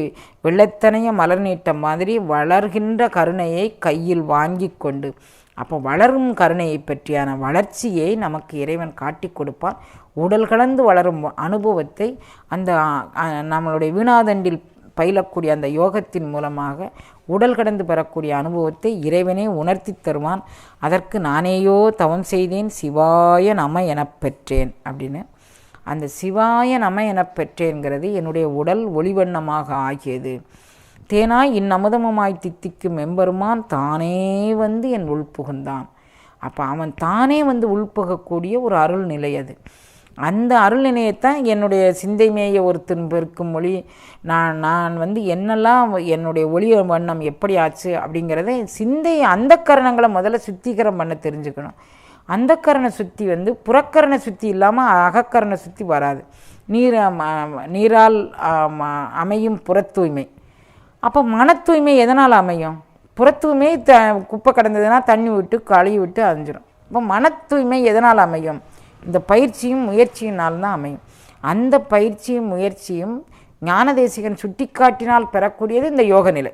வெள்ளத்தனைய மலர் நீட்ட மாதிரி வளர்கின்ற கருணையை கையில் வாங்கி கொண்டு, அப்போ வளரும் கருணையை பற்றியான வளர்ச்சியை நமக்கு இறைவன் காட்டி கொடுப்பான். உடல் கலந்து வளரும் அனுபவத்தை அந்த நம்மளுடைய வீணாதண்டில் பயிலக்கூடிய அந்த யோகத்தின் மூலமாக உடல் கடந்து பெறக்கூடிய அனுபவத்தை இறைவனே உணர்த்தி தருவான். அதற்கு நானேயோ தவம் செய்தேன் சிவாய நம எனப்பெற்றேன் அப்படின்னு. அந்த சிவாய நம எனப்பெற்றேங்கிறது என்னுடைய உடல் ஒளிவண்ணமாக ஆகியது. தேனாய் இந்நமுதமுமாய் தித்திக்கும் எம்பெருமான் தானே வந்து என் உள்புகுந்தான். அப்போ அவன் தானே வந்து உள்புகக்கூடிய ஒரு அருள் நிலை அது. அந்த அருள் நிலையத்தான் என்னுடைய சிந்தை மேய ஒருத்தன் பெருக்கும் மொழி. நான் வந்து என்னெல்லாம் என்னுடைய ஒளி வண்ணம் எப்படி ஆச்சு அப்படிங்கிறத சிந்தை அந்த கரணங்களை முதல்ல சுத்திகரம் பண்ண தெரிஞ்சுக்கணும். அந்த கரண சுத்தி வந்து புறக்கரண சுத்தி இல்லாமல் அகக்கரண சுத்தி வராது. நீரால் அமையும் புற தூய்மை, அப்போ மன தூய்மை எதனால் அமையும்? புற தூய்மை குப்பை கிடந்ததுன்னா தண்ணி விட்டு கழுவி விட்டு அழிஞ்சிடும். இப்போ மன தூய்மை எதனால் அமையும்? இந்த பயிற்சியும் முயற்சியினால் தான் அமையும். அந்த பயிற்சியும் முயற்சியும் ஞானதேசிகன் சுட்டி காட்டினால் பெறக்கூடியது இந்த யோக நிலை.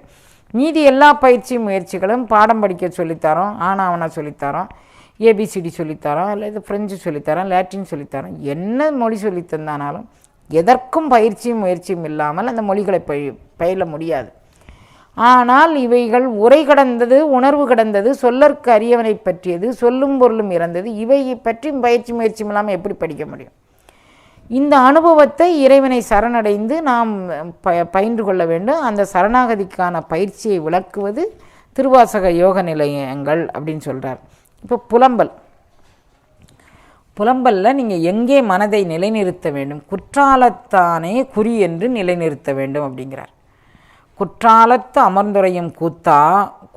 மீதி எல்லா பயிற்சி முயற்சிகளும் பாடம் படிக்க சொல்லித்தரோம், ஆனாவனா சொல்லித்தரோம், ஏபிசிடி சொல்லித்தரோம், அல்லது ஃப்ரெஞ்சு சொல்லித்தரோம், லாட்டின் சொல்லித்தரோம், என்ன மொழி சொல்லித்தந்தானாலும் எதற்கும் பயிற்சியும் முயற்சியும் இல்லாமல் அந்த மொழிகளை பயில முடியாது. ஆனால் இவைகள் உரை கடந்தது, உணர்வு கடந்தது, சொல்லற்கு அரியவனை பற்றியது, சொல்லும் பொருளும் இறந்தது, இவை பற்றி பயிற்சி முயற்சியும் இல்லாமல் எப்படி படிக்க முடியும்? இந்த அனுபவத்தை இறைவனை சரணடைந்து நாம் பயின்று கொள்ள வேண்டும். அந்த சரணாகதிக்கான பயிற்சியை விளக்குவது திருவாசக யோக நிலையங்கள் அப்படின்னு சொல்கிறார். இப்போ புலம்பலில் நீங்கள் எங்கே மனதை நிலைநிறுத்த வேண்டும்? குற்றாலத்தானே குறி என்று நிலைநிறுத்த வேண்டும் அப்படிங்கிறார். குற்றாலத்து அமர்ந்துரையும்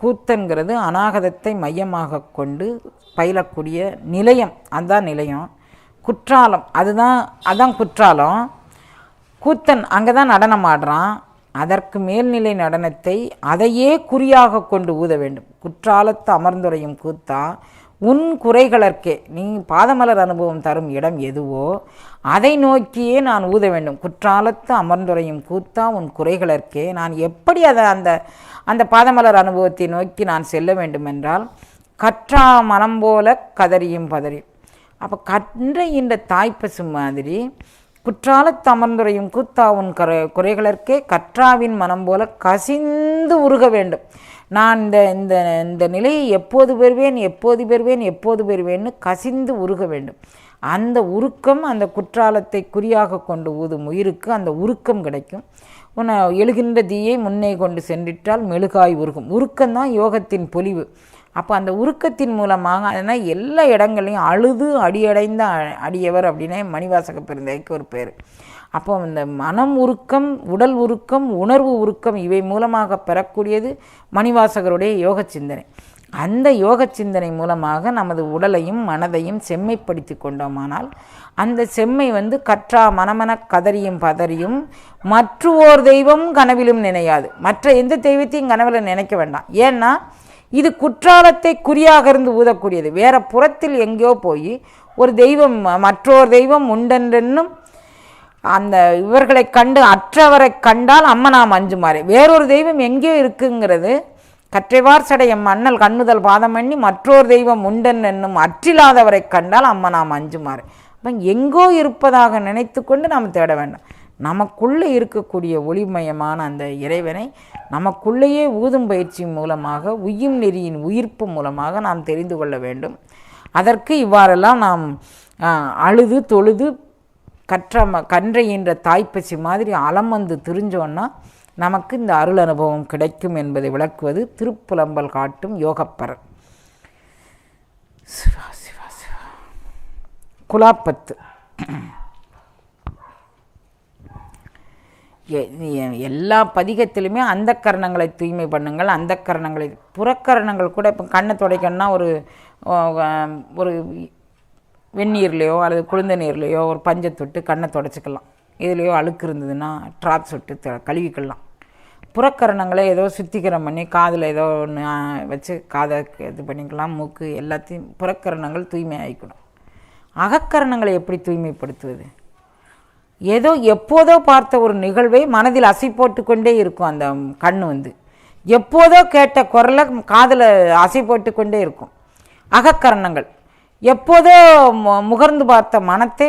கூத்தன்கிறது அநாகதத்தை மையமாக கொண்டு பயிலக்கூடிய நிலையம். அதுதான் நிலையம். குற்றாலம் அதான் குற்றாலம். கூத்தன் அங்கே தான் நடனம் ஆடுறான். அதற்கு மேல்நிலை நடனத்தை அதையே குறியாக கொண்டு ஊத வேண்டும். குற்றாலத்து அமர்ந்துரையும் கூத்தா உன் குறைகளற்கே, நீ பாதமலர் அனுபவம் தரும் இடம் எதுவோ அதை நோக்கியே நான் ஊத வேண்டும். குற்றாலத்து அமர்ந்துரையும் கூத்தா உன் குறைகளற்கே, நான் எப்படி அந்த பாதமலர் அனுபவத்தை நோக்கி நான் செல்ல வேண்டும் என்றால் கற்றா மனம் போல கதறியும் பதறியும். அப்போ கன்றையின்ற தாய்ப்பசு மாதிரி குற்றாலத்து அமர்ந்துரையும் கூத்தா உன் குறைகளற்கே கற்றாவின் மனம் போல கசிந்து உருக வேண்டும். நான் இந்த நிலையை எப்போது பெறுவேன்னு கசிந்து உருக வேண்டும். அந்த உருக்கம், அந்த குற்றாலத்தை குறியாக கொண்டு ஊதும் உயிருக்கு அந்த உருக்கம் கிடைக்கும். உன்னை எழுகின்ற தீயை முன்னே கொண்டு சென்றிட்டால் மெழுகாய் உருகும். உருக்கம்தான் யோகத்தின் பொலிவு. அப்போ அந்த உருக்கத்தின் மூலமாக அதனால் எல்லா இடங்களையும் அழுது அடியடைந்த அடியவர் அப்படின்னே மணிவாசக பெருந்தைக்கு ஒரு பேர். அப்போ இந்த மனம் உருக்கம், உடல் உருக்கம், உணர்வு உருக்கம் இவை மூலமாக பெறக்கூடியது மணிவாசகருடைய யோக சிந்தனை. அந்த யோக சிந்தனை மூலமாக நமது உடலையும் மனதையும் செம்மைப்படுத்தி கொண்டோமானால் அந்த செம்மை கற்றா மனமன கதறியும் பதறியும் மற்றோர் தெய்வம் கனவிலும் நினையாது. மற்ற எந்த தெய்வத்தையும் கனவில் நினைக்க வேண்டாம். ஏன்னா இது குற்றாலத்தை குறியாக இருந்து ஊதக்கூடியது. வேற புறத்தில் எங்கேயோ போய் ஒரு தெய்வம், மற்றோர் தெய்வம் உண்டென்றும் அந்த இவர்களை கண்டு அற்றவரை கண்டால் அம்மனாம் அஞ்சுமாறு. வேறொரு தெய்வம் எங்கேயோ இருக்குங்கிறது கற்றைவார் சடையம் அண்ணல் கண்ணுதல் பாதமண்ணி மற்றோர் தெய்வம் உண்டன் என்னும் அற்றில்லாதவரை கண்டால் அம்மனாம் அஞ்சுமாறு. அப்போ எங்கோ இருப்பதாக நினைத்து கொண்டு நாம் தேட வேண்டாம். நமக்குள்ளே இருக்கக்கூடிய ஒளிமயமான அந்த இறைவனை நமக்குள்ளேயே ஊதும் பயிற்சி மூலமாக, உய்யும் நெறியின் உயிர்ப்பு மூலமாக நாம் தெரிந்து கொள்ள வேண்டும். அதற்கு இவ்வாறெல்லாம் நாம் அழுது தொழுது கன்றையின்ற தாய்ப்பசி மாதிரி அலம் திரிஞ்சோன்னா நமக்கு இந்த அருள் அனுபவம் கிடைக்கும் என்பதை விளக்குவது திருப்புலம்பல் காட்டும் யோகப்பரர். சிவா சிவா சிவா. குலாப்பத்து எல்லா பதிகத்திலுமே அந்த கரணங்களை தூய்மை பண்ணுங்கள். அந்த கரணங்களை புறக்கரணங்கள் கூட இப்போ கண்ணை துடைக்கணும்னா ஒரு வெந்நீர்லேயோ அல்லது குளிர்ந்த நீர்லேயோ ஒரு பஞ்சை தொட்டு கண்ணை துடைச்சிக்கலாம். இதுலேயோ அழுக்கு இருந்ததுன்னா ட்ராப் சொட்டு கழுவிக்கலாம். புறக்கரணங்களை ஏதோ சுத்திகரம் பண்ணி காதில் ஏதோ ஒன்று வச்சு காதை இது பண்ணிக்கலாம். மூக்கு எல்லாத்தையும் புறக்கரணங்கள் தூய்மை ஆகிக்கணும். அகக்கரணங்களை எப்படி தூய்மைப்படுத்துவது? ஏதோ எப்போதோ பார்த்த ஒரு நிகழ்வை மனதில் அசை போட்டு கொண்டே இருக்கும். அந்த கண் எப்போதோ கேட்ட குரலை காதில் அசை போட்டு கொண்டே இருக்கும். அகக்கரணங்கள் எப்போதோ முகர்ந்து பார்த்த மனத்தை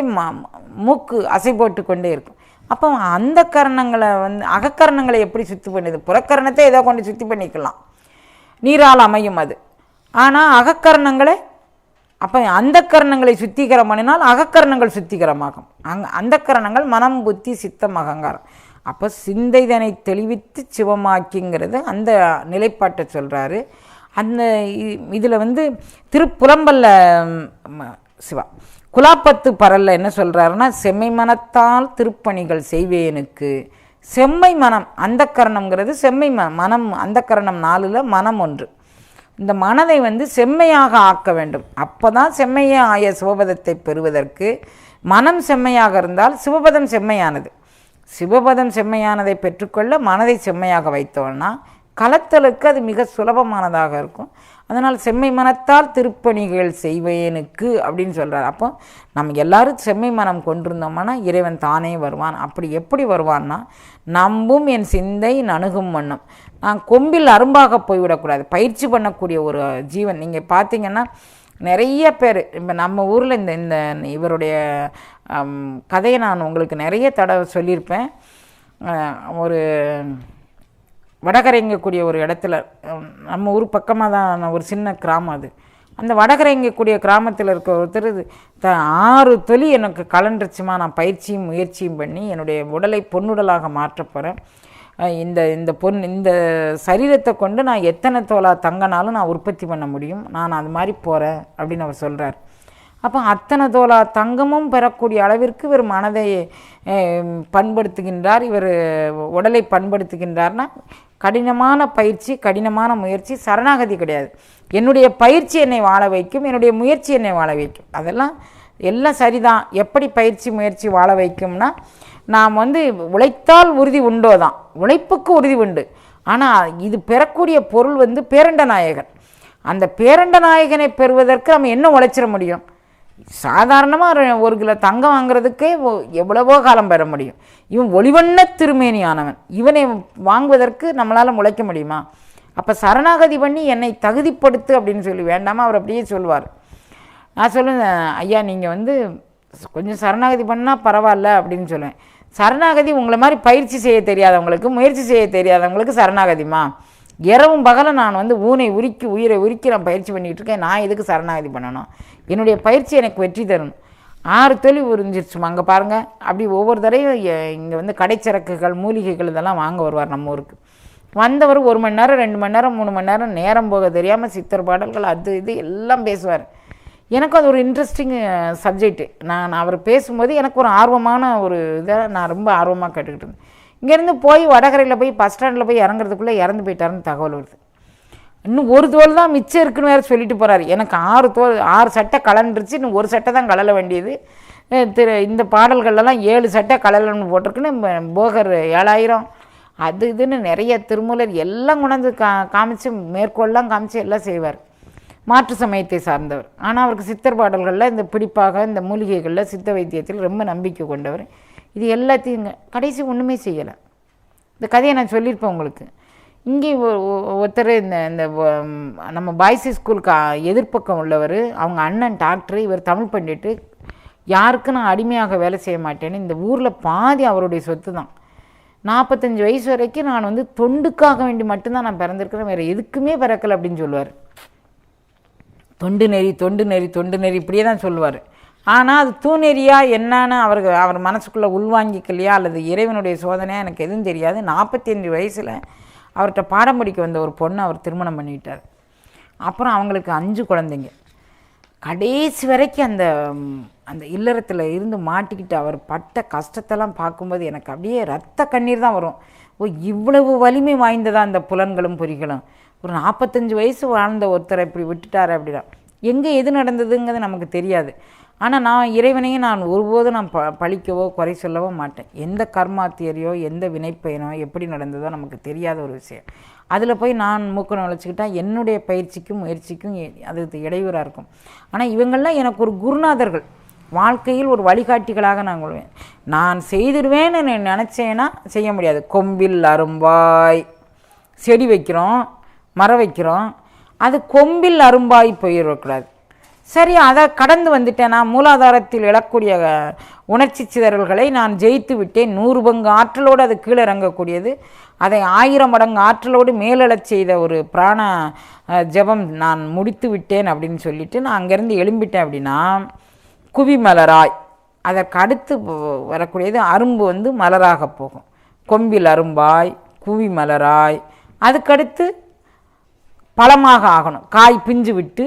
மூக்கு அசை போட்டு கொண்டே இருக்கும். அப்போ அந்த கரணங்களை அகக்கரணங்களை எப்படி சுத்தி பண்ணுது? புறக்கரணத்தை ஏதோ கொண்டு சுத்தி பண்ணிக்கலாம், நீரால் அமையும் அது. ஆனால் அகக்கரணங்களே அப்போ அந்த கரணங்களை சுத்திகரம் பண்ணினால் அகக்கரணங்கள் சுத்திகரமாகும். அந்த கரணங்கள் மனம் புத்தி சித்தம் அகங்காரம். அப்போ சிந்தைதனை தெளிவித்து சிவமாக்கிங்கிறது அந்த நிலைப்பாட்டை சொல்கிறாரு. அந்த இதில் திருப்புலம்பல்ல சிவா குலாப்பத்து பரல்ல என்ன சொல்கிறாருன்னா, செம்மை மனத்தால் திருப்பணிகள் செய்வேனுக்கு. செம்மை மனம் அந்த கரணம்ங்கிறது செம்மை மனம். அந்த கரணம் 4ல் மனம் 1. இந்த மனதை செம்மையாக ஆக்க வேண்டும். அப்போ தான் செம்மையே ஆய சிவபதத்தை பெறுவதற்கு மனம் செம்மையாக இருந்தால் சிவபதம் செம்மையானது. சிவபதம் செம்மையானதை பெற்றுக்கொள்ள மனதை செம்மையாக வைத்தோன்னா கலத்தலுக்கு அது மிக சுலபமானதாக இருக்கும். அதனால் செம்மை மனத்தால் திருப்பணிகள் செய்வேனுக்கு அப்படின்னு சொல்கிறார். அப்போ நம்ம எல்லோரும் செம்மை மனம் கொண்டிருந்தோம்னா இறைவன் தானே வருவான். அப்படி எப்படி வருவான்னா, நம்பும் என் சிந்தை நணுகும் வண்ணம். நான் கொம்பில் அரும்பாக போய்விடக்கூடாது. பயிற்சி பண்ணக்கூடிய ஒரு ஜீவன். நீங்கள் பார்த்தீங்கன்னா நிறைய பேர் இப்போ நம்ம ஊரில் இந்த இவருடைய கதையை நான் உங்களுக்கு நிறைய தடவை சொல்லியிருப்பேன். ஒரு வடகரைங்கக்கூடிய ஒரு இடத்துல, நம்ம ஊர் பக்கமாக தான் ஒரு சின்ன கிராமம் அது. அந்த வடகரைங்கக்கூடிய கிராமத்தில் இருக்க ஒருத்தர் 6 தொலி எனக்கு கலண்டுருச்சுமா, நான் பயிற்சியும் முயற்சியும் பண்ணி என்னுடைய உடலை பொன்னுடலாக மாற்றப்போகிறேன், இந்த சரீரத்தை கொண்டு நான் எத்தனை தோலா தங்கனாலும் நான் உற்பத்தி பண்ண முடியும், நான் அது மாதிரி போகிறேன் அப்படின்னு அவர் சொல்கிறார். அப்போ அத்தனை தோலா தங்கமும் பெறக்கூடிய அளவிற்கு இவர் மனதை பண்படுத்துகின்றார், இவர் உடலை பண்படுத்துகின்றார்னா கடினமான பயிற்சி, கடினமான முயற்சி. சரணாகதி கிடையாது. என்னுடைய பயிற்சி என்னை வாழ வைக்கும், என்னுடைய முயற்சி என்னை வாழ வைக்கும். அதெல்லாம் எல்லாம் சரிதான். எப்படி பயிற்சி முயற்சி வாழ வைக்கும்னா, நாம் உழைத்தால் உறுதி உண்டோ தான், உழைப்புக்கு உறுதி உண்டு. ஆனால் இது பெறக்கூடிய பொருள் பேரண்ட நாயகன். அந்த பேரண்ட நாயகனை பெறுவதற்கு நம்ம என்ன உழைச்சிட முடியும்? சாதாரணமாக 1 கிலோ தங்கம் வாங்குறதுக்கே எவ்வளவோ காலம் பெற முடியும். இவன் ஒளிவண்ண திருமேனியானவன், இவனை வாங்குவதற்கு நம்மளால் உழைக்க முடியுமா? அப்போ சரணாகதி பண்ணி என்னை தகுதிப்படுத்து அப்படின்னு சொல்லி வேண்டாமா, அவர் அப்படியே சொல்லுவார். நான் சொல்லுவேன், ஐயா நீங்கள் கொஞ்சம் சரணாகதி பண்ணால் பரவாயில்ல அப்படின்னு சொல்லுவேன். சரணாகதி உங்களை மாதிரி பயிற்சி செய்ய தெரியாதவங்களுக்கு, முயற்சி செய்ய தெரியாதவங்களுக்கு சரணாகதிமா? இரவும் பகலும் நான் ஊனை உருக்கி உயிரை உருக்கி நான் பயிற்சி பண்ணிகிட்டு இருக்கேன். நான் எதுக்கு சரணாகதி பண்ணணும்? என்னுடைய பயிற்சி எனக்கு வெற்றி தரணும். 6 தொழில் உறிஞ்சிருச்சுமா. அங்கே பாருங்கள், அப்படி ஒவ்வொரு தடையும் இங்கே கடைச்சரக்குகள், மூலிகைகள் இதெல்லாம் வாங்க வருவார் நம்ம ஊருக்கு. வந்தவர் 1 மணி நேரம், 2 மணி நேரம், 3 மணி நேரம் நேரம் போக தெரியாமல் சித்தர் பாடல்கள் அது இது எல்லாம் பேசுவார். எனக்கு அது ஒரு இன்ட்ரெஸ்டிங் சப்ஜெக்டு. நான் அவர் பேசும்போது எனக்கு ஒரு ஆர்வமான ஒரு இதை நான் ரொம்ப ஆர்வமாக கேட்டுக்கிட்டு இருந்தேன். இங்கேருந்து போய் வடகரையில் போய் பஸ் ஸ்டாண்டில் போய் இறங்குறதுக்குள்ளே இறந்து போயிட்டாருன்னு தகவல் வருது. இன்னும் 1 தோல் தான் மிச்சம் இருக்குன்னு வேறு சொல்லிட்டு போகிறாரு. எனக்கு 6 சட்டை கலண்டுருச்சு, இன்னும் 1 சட்டை தான் கலல வேண்டியது. இந்த பாடல்கள்லாம் 7 சட்டை கலலன்னு போட்டிருக்குன்னு போகர் 7000 அது இதுன்னு நிறைய திருமூலர் எல்லாம் கொண்டாந்து காமிச்சு, மேற்கோள்லாம் காமிச்சு எல்லாம் செய்வார். மாற்று சமயத்தை சார்ந்தவர். ஆனால் அவருக்கு சித்தர் பாடல்களில், இந்த பிடிப்பாக, இந்த மூலிகைகளில், சித்த வைத்தியத்தில் ரொம்ப நம்பிக்கை கொண்டவர். இது எல்லாத்தையும் கடைசி ஒன்றுமே செய்யலை. இந்த கதையை நான் சொல்லியிருப்பேன் உங்களுக்கு. இங்கே ஒருத்தர் இந்த நம்ம பாய்ஸ் ஸ்கூலுக்கு எதிர்ப்பக்கம் உள்ளவர், அவங்க அண்ணன் டாக்டர், இவர் தமிழ் பண்டிட்டு, யாருக்கும் நான் அடிமையாக வேலை செய்ய மாட்டேன்னு, இந்த ஊரில் பாதி அவருடைய சொத்து தான். 45 வயசு வரைக்கும் நான் தொண்டுக்காக வேண்டி மட்டும்தான் நான் பிறந்திருக்கிறேன், வேறு எதுக்குமே பிறக்கலை அப்படின்னு சொல்லுவார். தொண்டு நெறி, தொண்டு நெறி, தொண்டு நெறி இப்படியே தான் சொல்லுவார். ஆனால் அது தூநெறியா என்னன்னு அவர் மனசுக்குள்ளே உள்வாங்கிக்கலையா அல்லது இறைவனுடைய சோதனையாக எனக்கு எதுவும் தெரியாது. 45 வயசில் அவர்கிட்ட பாடம் படிக்க வந்த ஒரு பொண்ணை அவர் திருமணம் பண்ணிக்கிட்டார். அப்புறம் அவங்களுக்கு 5 குழந்தைங்க. கடைசி வரைக்கும் அந்த இல்லறத்தில் இருந்து மாட்டிக்கிட்டு அவர் பட்ட கஷ்டத்தெல்லாம் பார்க்கும்போது எனக்கு அப்படியே ரத்த கண்ணீர் தான் வரும். இவ்வளவு வலிமை வாய்ந்ததா அந்த புலன்களும் பொறிகளும்? ஒரு 45 வயசு வாழ்ந்த ஒருத்தரை இப்படி விட்டுட்டார் அப்படின்னா எங்கே எது நடந்ததுங்கிறது நமக்கு தெரியாது. ஆனால் நான் இறைவனையும் நான் ஒருபோதும் நான் பழிக்கவோ குறை சொல்லவோ மாட்டேன். எந்த கர்மா தியரியோ எந்த வினைப்பயனோ எப்படி நடந்ததோ நமக்கு தெரியாத ஒரு விஷயம். அதில் போய் நான் மூக்க நுழைச்சிக்கிட்டால் என்னுடைய பயிற்சிக்கும் முயற்சிக்கும் அது இடையூறாக இருக்கும். ஆனால் இவங்கள்லாம் எனக்கு ஒரு குருநாதர்கள், வாழ்க்கையில் ஒரு வழிகாட்டிகளாக நான் கொள்வேன். நான் செய்திடுவேன்னு நினச்சேன்னா செய்ய முடியாது. கொம்பில் அரும்பாய் செடி வைக்கிறோம், மரம் வைக்கிறோம், அது கொம்பில் அரும்பாய் போயிடக்கூடாது. சரி, அதை கடந்து வந்துட்டேன். நான் மூலாதாரத்தில் எழக்கூடிய உணர்ச்சி சிதறல்களை நான் ஜெயித்து விட்டேன். 100 பங்கு ஆற்றலோடு அது கீழே இறங்கக்கூடியது. அதை 1000 மடங்கு ஆற்றலோடு மேலெழச் செய்த ஒரு பிராண ஜபம் நான் முடித்து விட்டேன் அப்படின்னு சொல்லிட்டு நான் அங்கேருந்து எழும்பிட்டேன். குவி மலராய், அதற்கு அடுத்து வரக்கூடியது அரும்பு மலராக போகும். கொம்பில் அரும்பாய், குவி மலராய், அதுக்கடுத்து பழமாக ஆகணும். காய் பிஞ்சு விட்டு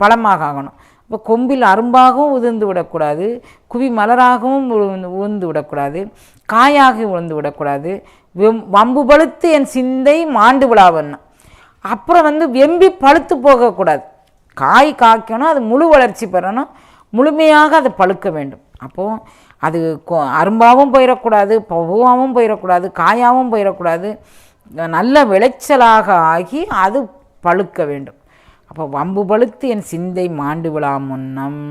பழமாக ஆகணும். இப்போ கொம்பில் அரும்பாகவும் உதிர்ந்து விடக்கூடாது, குவி மலராகவும் உதிர்ந்து விடக்கூடாது, காயாக உதிர்ந்து விடக்கூடாது. வம்பு பழுத்து என் சிந்தை மாண்டு விழாவன்னு. அப்புறம் வெம்பி பழுத்து போகக்கூடாது. காய் காய்க்கணும், அது முழு வளர்ச்சி பெறணும். முழுமையாக அது பழுக்க வேண்டும். அப்போது அது அரும்பாகவும் போயிடக்கூடாது, பூவாகவும் போயிடக்கூடாது, காயாகவும் போயிடக்கூடாது, நல்ல விளைச்சலாக ஆகி அது பழுக்க வேண்டும். அப்போ வம்பு பழுத்து என் சிந்தை மாண்டு விழா முன்னம்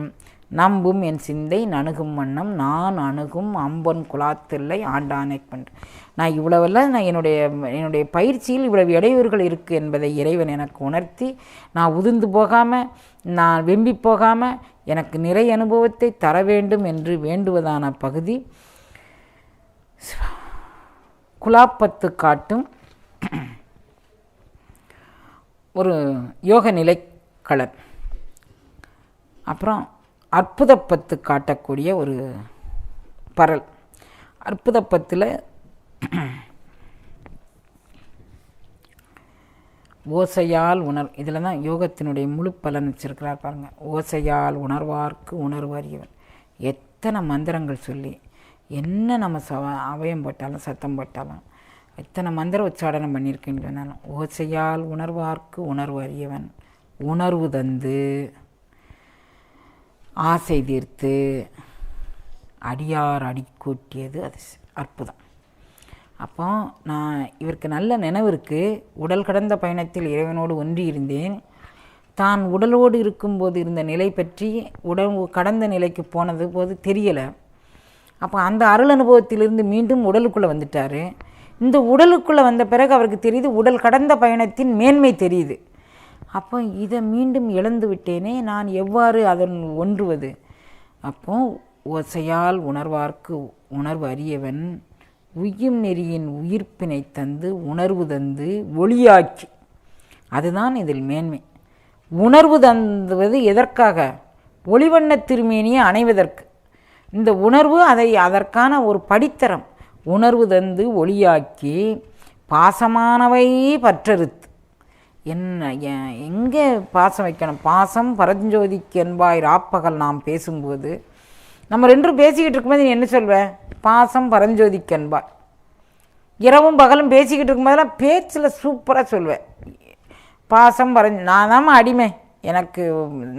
நம்பும் என் சிந்தை நணுகும் வண்ணம் நான் அணுகும் அம்பொன் குலாத்தில்லை ஆண்டானை கொண்டு. நான் இவ்வளவெல்லாம் நான் என்னுடைய பயிற்சியில் இவ்வளவு இடையூறுகள் இருக்குது என்பதை இறைவன் எனக்கு உணர்த்தி, நான் உதிர்ந்து போகாமல், நான் வெம்பி போகாமல் எனக்கு நிறை அனுபவத்தை தர வேண்டும் என்று வேண்டுவதான பகுதி குலாப்பத்து காட்டும் ஒரு யோக நிலைக்களன். அப்புறம் அற்புதப்பத்து காட்டக்கூடிய ஒரு பரல். அற்புதப்பத்தில் ஓசையால் இதில் தான் யோகத்தினுடைய முழு பலன் வச்சிருக்கிறார் பாருங்கள். ஓசையால் உணர்வார்க்கு உணர்வு அறியவன். எத்தனை மந்திரங்கள் சொல்லி என்ன நம்ம அவயம் போட்டாலும் சத்தம் போட்டாலும் எத்தனை மந்திர உச்சாடனம் பண்ணியிருக்கேன்னு சொன்னாலும் ஓசையால் உணர்வார்க்கு உணர்வு அறியவன் உணர்வு தந்து ஆசை தீர்த்து அடியார் அடிக்கூட்டியது அது அற்புதம். அப்போ நான் இவருக்கு நல்ல நினைவு இருக்குது. உடல் கடந்த பயணத்தில் இறைவனோடு ஒன்றி இருந்தேன். தான் உடலோடு இருக்கும்போது இருந்த நிலை பற்றி உடல் கடந்த நிலைக்கு போனது போது தெரியலை. அப்போ அந்த அருள் அனுபவத்திலிருந்து மீண்டும் உடலுக்குள்ளே வந்துட்டார். இந்த உடலுக்குள்ளே வந்த பிறகு அவருக்கு தெரியுது உடல் கடந்த பயணத்தின் மேன்மை தெரியுது. அப்போ இதை மீண்டும் இழந்து விட்டேனே, நான் எவ்வாறு அதன் ஒன்றுவது? அப்போ ஓசையால் உணர்வார்க்கு உணர்வு அறியவன் உய்யும் நெறியின் உயிர்ப்பினை தந்து உணர்வு தந்து ஒளியாக்கி, அதுதான் இதில் மேன்மை. உணர்வு தந்துவது எதற்காக? ஒளிவண்ண திருமேனியை அணைவதற்கு. இந்த உணர்வு அதற்கான ஒரு படித்தரம். உணர்வு தந்து ஒளியாக்கி பாசமானவை பற்றறுத்து. என்ன எங்கே பாசம் வைக்கணும்? பாசம் பரஞ்சோதிக்கு என்பாய் ராப்பகல் நாம் பேசும்போது நம்ம ரெண்டும் பேசிக்கிட்டு இருக்கும்போது நீ என்ன சொல்வேன்? பாசம் பரஞ்சோதிக்கு என்பாய். இரவும் பகலும் பேசிக்கிட்டு இருக்கும்போதெல்லாம் பேச்சில் சூப்பராக சொல்வேன். பாசம் நான் தான் அடிமை, எனக்கு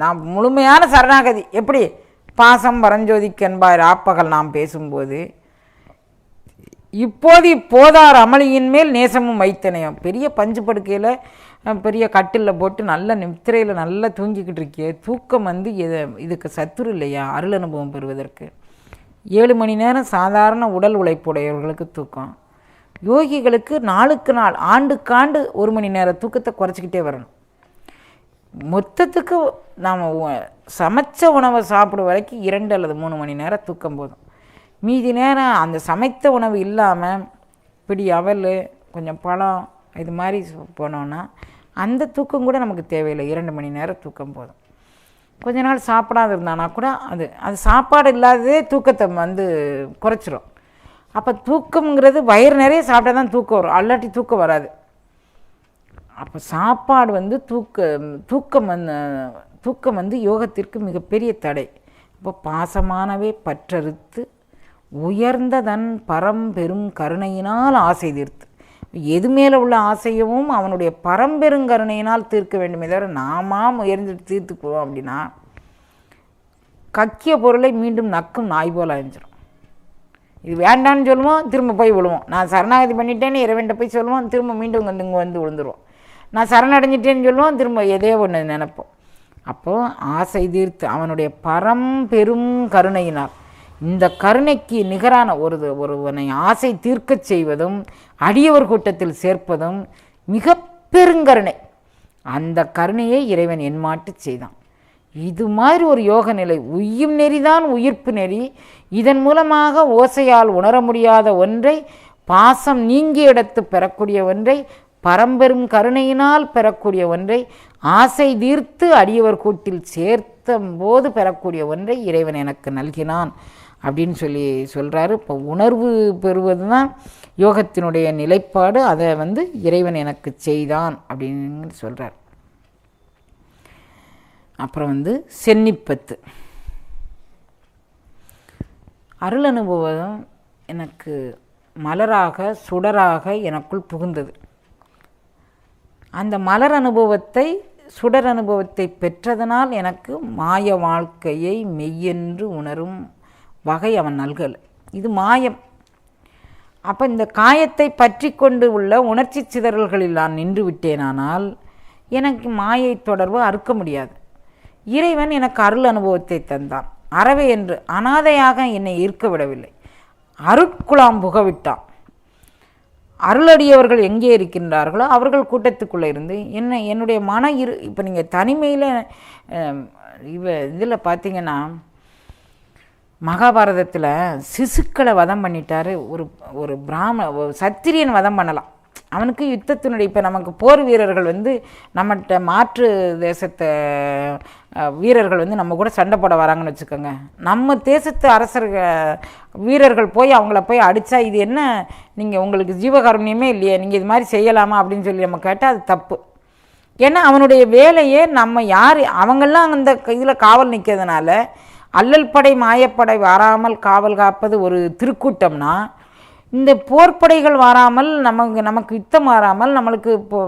நான் முழுமையான சரணாகதி. எப்படி? பாசம் பரஞ்சோதிக்கு என்பாய் ராப்பகல் நாம் பேசும்போது இப்போதார் அமளியின் மேல் நேசமும் வைத்தனையும். பெரிய பஞ்சு படுக்கையில் பெரிய கட்டிலில் போட்டு நல்ல நித்திரையில் நல்லா தூங்கிக்கிட்டு இருக்கியே, தூக்கம் இதுக்கு சத்துரு இல்லையா அருள் அனுபவம் பெறுவதற்கு? 7 மணி நேரம் சாதாரண உடல் உழைப்புடையவர்களுக்கு தூக்கம். யோகிகளுக்கு நாளுக்கு நாள் ஆண்டுக்காண்டு 1 மணி நேரம் தூக்கத்தை குறைச்சிக்கிட்டே வரணும். மொத்தத்துக்கு நாம் சமைச்ச உணவை சாப்பிடும் வரைக்கும் 2 அல்லது 3 மணி நேரம் தூக்கம் போதும். மீதி நேரம் அந்த சமைத்த உணவு இல்லாமல் பிடி அவல் கொஞ்சம் பழம் இது மாதிரி போனோன்னா அந்த தூக்கம் கூட நமக்கு தேவையில்லை. 2 மணி நேரம் தூக்கம் போதும். கொஞ்ச நாள் சாப்பிடாது இருந்தானா கூட அது சாப்பாடு இல்லாததே தூக்கத்தை குறைச்சிரும். அப்போ தூக்கம்ங்கிறது வயிறு நிறைய சாப்பிட்டா தான் தூக்கம் வரும், அல்லாட்டி தூக்கம் வராது. அப்போ சாப்பாடு தூக்கம் யோகத்திற்கு மிகப்பெரிய தடை. அப்போ பாசமானவே பற்றறுத்து உயர்ந்த தன் பரம்பெரும் கருணையினால் ஆசை தீர்த்து. எது மேலே உள்ள ஆசையவும் அவனுடைய பரம்பெருங்கருணையினால் தீர்க்க வேண்டுமே தவிர நாம உயர்ந்துட்டு தீர்த்துக்குவோம் அப்படின்னா கக்கிய பொருளை மீண்டும் நக்கும் நாய் போல் அழிஞ்சிடும். இது வேண்டான்னு சொல்லுவோம், திரும்ப போய் விழுவோம். நான் சரணாகதி பண்ணிட்டேன்னு இறைவன்ட்ட போய் சொல்லுவோம், திரும்ப மீண்டும் இங்கே வந்து விழுந்துருவோம். நான் சரணடைஞ்சிட்டேன்னு சொல்லுவோம், திரும்ப எதே ஒன்று நினைப்போம். அப்போது ஆசை தீர்த்து அவனுடைய பரம்பெரும் கருணையினால், இந்த கருணைக்கு நிகரான ஒருவனை ஆசை தீர்க்கச் செய்வதும் அடியவர் கூட்டத்தில் சேர்ப்பதும் மிக பெருங்கருணை. அந்த கருணையை இறைவன் என்மாட்டு செய்தான். இது மாதிரி ஒரு யோக நிலை, உய்யும் நெறிதான் உயிர்ப்பு நெறி. இதன் மூலமாக ஓசையால் உணர முடியாத ஒன்றை, பாசம் நீங்கிய இடத்து பெறக்கூடிய ஒன்றை, பரம்பெரும் கருணையினால் பெறக்கூடிய ஒன்றை, ஆசை தீர்த்து அடியவர் கூட்டில் சேர்த்த போது பெறக்கூடிய ஒன்றை இறைவன் எனக்கு நல்கினான் அப்படின்னு சொல்கிறாரு. இப்போ உணர்வு பெறுவது தான் யோகத்தினுடைய நிலைப்பாடு. அதை இறைவன் எனக்கு செய்தான் அப்படின்னு சொல்கிறார். அப்புறம் சென்னிப்பத்து அருள் அனுபவம் எனக்கு மலராக சுடராக எனக்குள் புகுந்தது. அந்த மலர் அனுபவத்தை சுடர் அனுபவத்தை பெற்றதனால் எனக்கு மாய வாழ்க்கையை மெய்யென்று உணரும் வகை அவன் நல்கல். இது மாயம். அப்போ இந்த காயத்தை பற்றி கொண்டு உள்ள உணர்ச்சி சிதறல்களில் நான் நின்று விட்டேனானால் எனக்கு மாயை தொடர்பு அறுக்க முடியாது. இறைவன் எனக்கு அருள் அனுபவத்தை தந்தான். அறவே என்று அனாதையாக என்னை ஈர்க்க விடவில்லை, அருட்குழாம் புகவிட்டான். அருளடியவர்கள் எங்கே இருக்கின்றார்களோ அவர்கள் கூட்டத்துக்குள்ளே இருந்து என்னுடைய இப்போ நீங்கள் தனிமையில் இதில் பார்த்தீங்கன்னா மகாபாரதத்தில் சிசுக்களை வதம் பண்ணிட்டார். ஒரு சத்திரியன் வதம் பண்ணலாம். அவனுக்கு யுத்தத்தினுடைய இப்போ நமக்கு போர் வீரர்கள் நம்மகிட்ட மாற்று தேசத்தை வீரர்கள் நம்ம கூட சண்டை போட வராங்கன்னு வச்சுக்கோங்க. நம்ம தேசத்து வீரர்கள் போய் அவங்கள போய் அடித்தா இது என்ன, நீங்கள் உங்களுக்கு ஜீவகாருண்யமே இல்லையே, நீங்கள் இது மாதிரி செய்யலாமா அப்படின்னு சொல்லி நம்ம கேட்டால் அது தப்பு. ஏன்னா அவனுடைய வேலையே நம்ம யார் அவங்கெல்லாம் அந்த இதில் காவல் நிற்கிறதுனால அல்லல் படை மாயப்படை வராமல் காவல் காப்பது ஒரு திருக்கூட்டம்னா, இந்த போர்ப்படைகள் வராமல் நமக்கு யுத்தம் வராமல் நம்மளுக்கு இப்போ